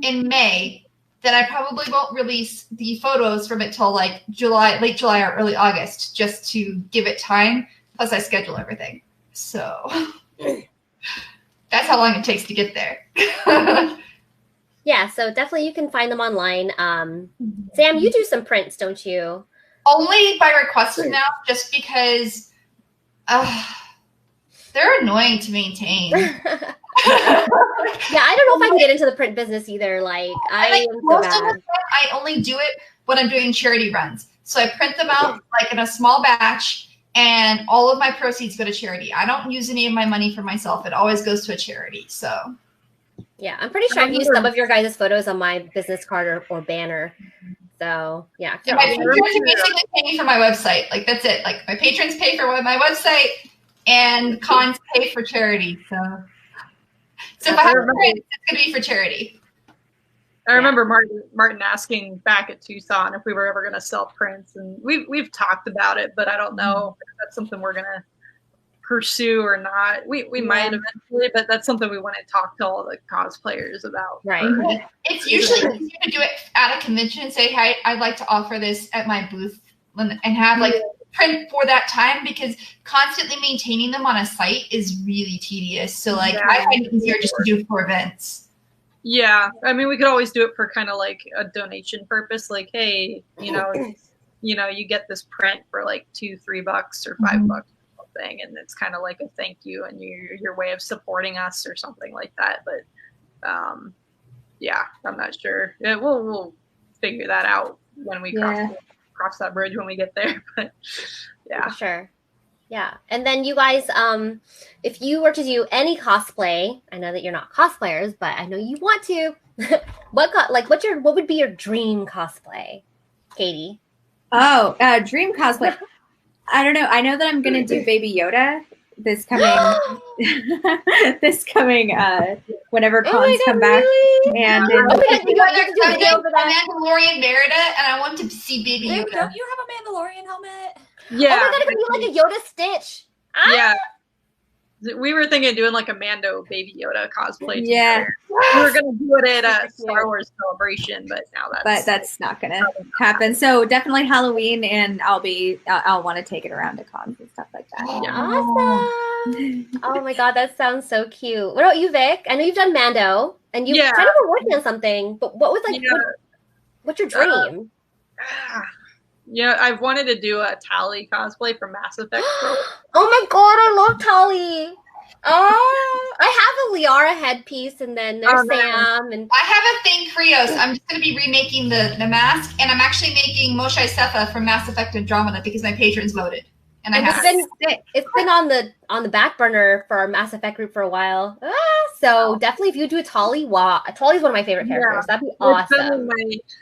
in May, then I probably won't release the photos from it till like late July or early August, just to give it time. Plus, I schedule everything, so that's how long it takes to get there. Yeah, so definitely you can find them online. Sam, you do some prints, don't you? Only by request now, just because they're annoying to maintain. Yeah, I don't know if I can get into the print business either. Like, I am so bad. I only do it when I'm doing charity runs. So I print them out like in a small batch, and all of my proceeds go to charity. I don't use any of my money for myself. It always goes to a charity. So yeah, I'm pretty sure I've used some of your guys' photos on my business card or banner. So yeah. My patrons basically pay me for my website. Like that's it. Like my patrons pay for my website, and cons pay for charity. So if I have prints, it's going to be for charity. I remember Martin asking back at Tucson if we were ever going to sell prints, and we've talked about it, but I don't know if that's something we're going to pursue or not. We might eventually, but that's something we want to talk to all the cosplayers about. Right. It's usually easier to do it at a convention and say, hey, I'd like to offer this at my booth and have like print for that time, because constantly maintaining them on a site is really tedious. So like I find it easier just to do for events. Yeah, I mean, we could always do it for kind of like a donation purpose. Like, hey, you get this print for like $2-3 or $5 or something, and it's kind of like a thank you and your way of supporting us or something like that. But yeah, I'm not sure. Yeah, we'll figure that out when we cross that bridge when we get there. But yeah, sure. Yeah. And then you guys, if you were to do any cosplay, I know that you're not cosplayers, but I know you want to. What would be your dream cosplay, Katie? Oh, dream cosplay. I don't know. I know that I'm gonna do Baby Yoda this coming whenever cons come back. And I'm Mandalorian Merida, and I want to see Baby Yoda. Don't you have a Mandalorian helmet? Yeah. Oh my god, it could be like a Yoda Stitch. Yeah. We were thinking of doing like a Mando Baby Yoda cosplay. Yeah. Together. We were going to do it at a Star Wars Celebration, but now that's not going to happen. So definitely Halloween, and I'll want to take it around to cons and stuff like that. Yeah. Awesome. Oh my god, that sounds so cute. What about you, Vic? I know you've done Mando, and you kind of were working on something, but what was like, what's your dream? Yeah, I've wanted to do a Tali cosplay from Mass Effect. Oh my god, I love Tali. Oh, I have a Liara headpiece, and then there's Sam. And I have a thing, Krios. I'm just going to be remaking the mask, and I'm actually making Moshe Sefa from Mass Effect Andromeda because my patrons voted. And I have it's been on the back burner for our Mass Effect group for a while. So definitely, if you do a Tali, Tali's one of my favorite characters. That'd be awesome.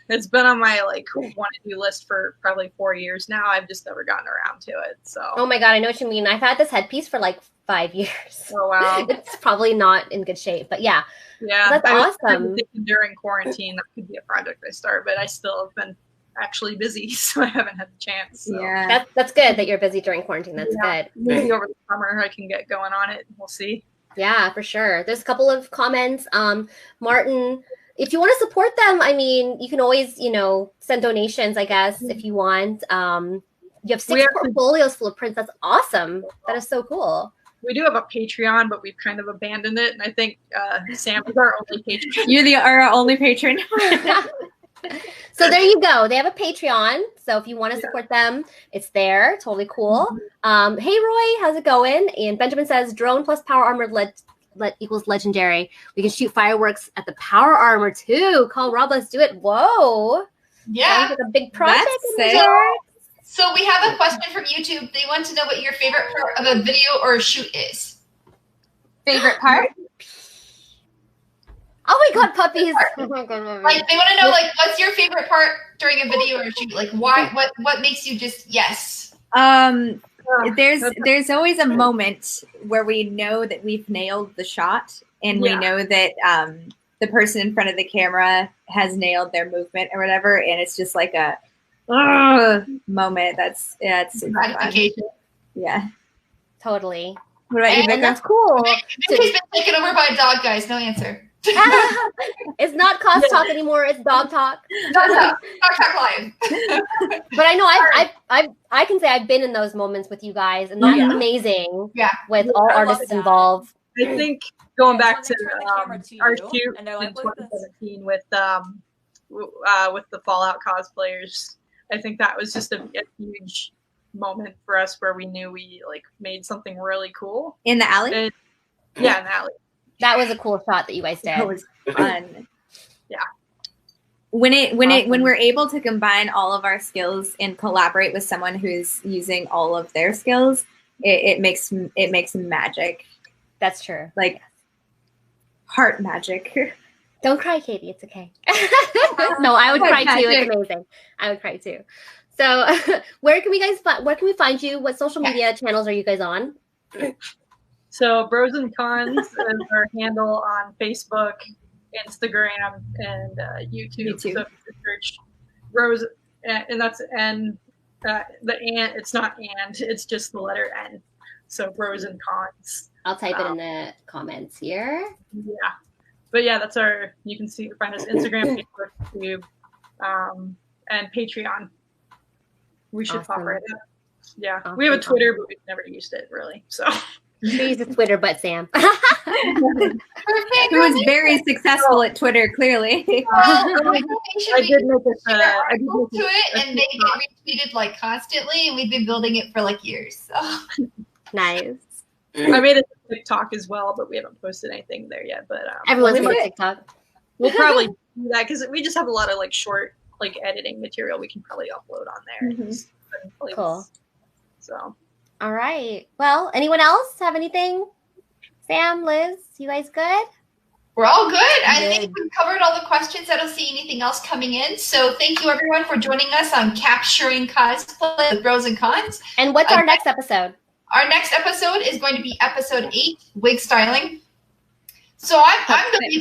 It's been on my like want to do list for probably 4 years now. I've just never gotten around to it. So. Oh my god, I know what you mean. I've had this headpiece for like 5 years. Oh wow. It's probably not in good shape, but yeah. Yeah, that's awesome. During quarantine, that could be a project I start, but I still have been actually busy, so I haven't had the chance. So. Yeah, that's good that you're busy during quarantine. That's good. Maybe over the summer I can get going on it. We'll see. Yeah, for sure. There's a couple of comments. Martin, if you want to support them, I mean, you can always, send donations, I guess, if you want. You have 6 portfolios full of prints. That's awesome. That is so cool. We do have a Patreon, but we've kind of abandoned it. And I think Sam is our only patron. You're our only patron. So there you go. They have a Patreon. So if you want to support them, it's there. Totally cool. Hey, Roy, how's it going? And Benjamin says, drone plus power armor equals legendary. We can shoot fireworks at the power armor too. Call Rob, let's do it. Whoa. Yeah. Sounds like a big project. So we have a question from YouTube. They want to know what your favorite part of a video or a shoot is. Favorite part? Oh my god, puppies! Oh my god, like they want to know, like, what's your favorite part during a video or a shoot? Like, why? What makes you just yes? There's always a moment where we know that we've nailed the shot, and we know that the person in front of the camera has nailed their movement or whatever, and it's just like a moment. It's super fun. Yeah, totally. What about you, Becca? That's cool. He's been taken over by a dog, guys. No answer. It's not CosTalk anymore. It's Dog Talk. Dog Talk Live. But I know I can say I've been in those moments with you guys, and that's amazing. Yeah, with all artists involved. I think going back to our shoot in 2017 with the Fallout cosplayers, I think that was just a huge moment for us where we knew we like made something really cool in the alley. In the alley. That was a cool shot that you guys did. That was fun. Yeah. When we're able to combine all of our skills and collaborate with someone who's using all of their skills, it makes magic. That's true. Like heart magic. Don't cry, Katie. It's okay. No, I would cry too. It's amazing. I would cry too. So, where can we find you? What social media channels are you guys on? So, Bros and Cons is our handle on Facebook, Instagram, and YouTube. So, if you search Bros, and that's N. It's not and. It's just the letter N. So, Bros and Cons. I'll type it in the comments here. Yeah. But yeah, that's you can find us Instagram, Facebook, YouTube, and Patreon. We should pop right up. Yeah. Awesome. We have a Twitter, but we've never used it really. So we use the Twitter, but Sam. Who was very successful at Twitter, clearly. I did make it, and they get retweeted like constantly, and we've been building it for like years. So. Nice. I made a TikTok as well, but we haven't posted anything there yet. But everyone's on TikTok. We'll probably do that because we just have a lot of like short like editing material we can probably upload on there. Mm-hmm. Cool. So. All right. Well, anyone else have anything? Sam, Liz, you guys good? We're all good. I think we've covered all the questions. I don't see anything else coming in. So thank you everyone for joining us on Capturing Cosplay with Bros and Cons. And what's our next episode? Our next episode is going to be episode 8, wig styling. So I'm going to be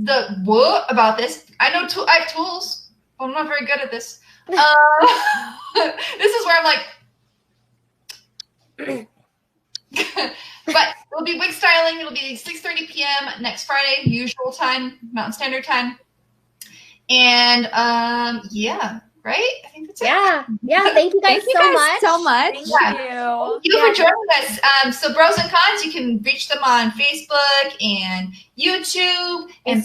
the what about this. I know I have tools, but I'm not very good at this. This is where I'm like, but it'll be wig styling. It'll be 6:30 p.m. next Friday, usual time, Mountain Standard Time. And yeah. Right? I think that's it. Yeah. Thank you guys so much. Thank you for joining us. So Bros and Cons, you can reach them on Facebook and YouTube and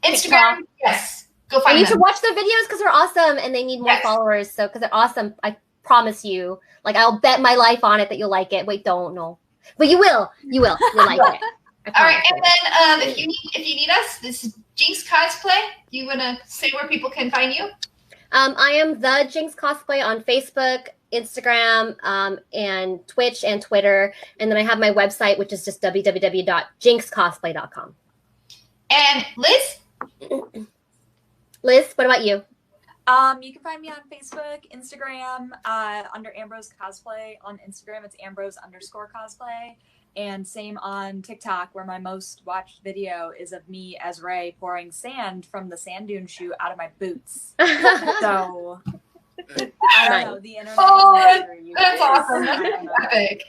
Instagram. Yes. Go find them. You should watch their videos because they're awesome and they need more followers. So because they're awesome, I promise you. Like I'll bet my life on it that you'll like it. Wait, don't know. But you will. You'll like it. All right, and then if you need us, this is Jinx Cosplay. You wanna say where people can find you? I am the Jinx Cosplay on Facebook, Instagram, and Twitch and Twitter. And then I have my website, which is just www.jinxcosplay.com. And Liz? Liz, what about you? You can find me on Facebook, Instagram, under Ambrose Cosplay. On Instagram, it's Ambrose_cosplay. And same on TikTok, where my most watched video is of me as Ray pouring sand from the sand dune shoe out of my boots. So, I don't know, the internet. Oh, that's awesome. That's epic.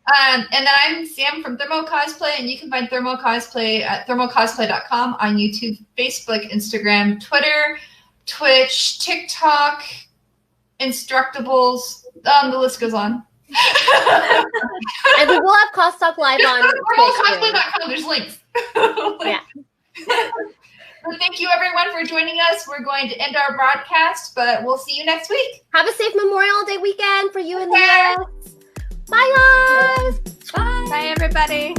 And then I'm Sam from ThermoCosplay, and you can find ThermoCosplay at thermocosplay.com on YouTube, Facebook, Instagram, Twitter, Twitch, TikTok, Instructables. The list goes on. And we will have CosTalk live on ThermoCosplay.com. There's links. Yeah. Well, thank you, everyone, for joining us. We're going to end our broadcast, but we'll see you next week. Have a safe Memorial Day weekend for you and the US. Bye, guys. Bye, everybody.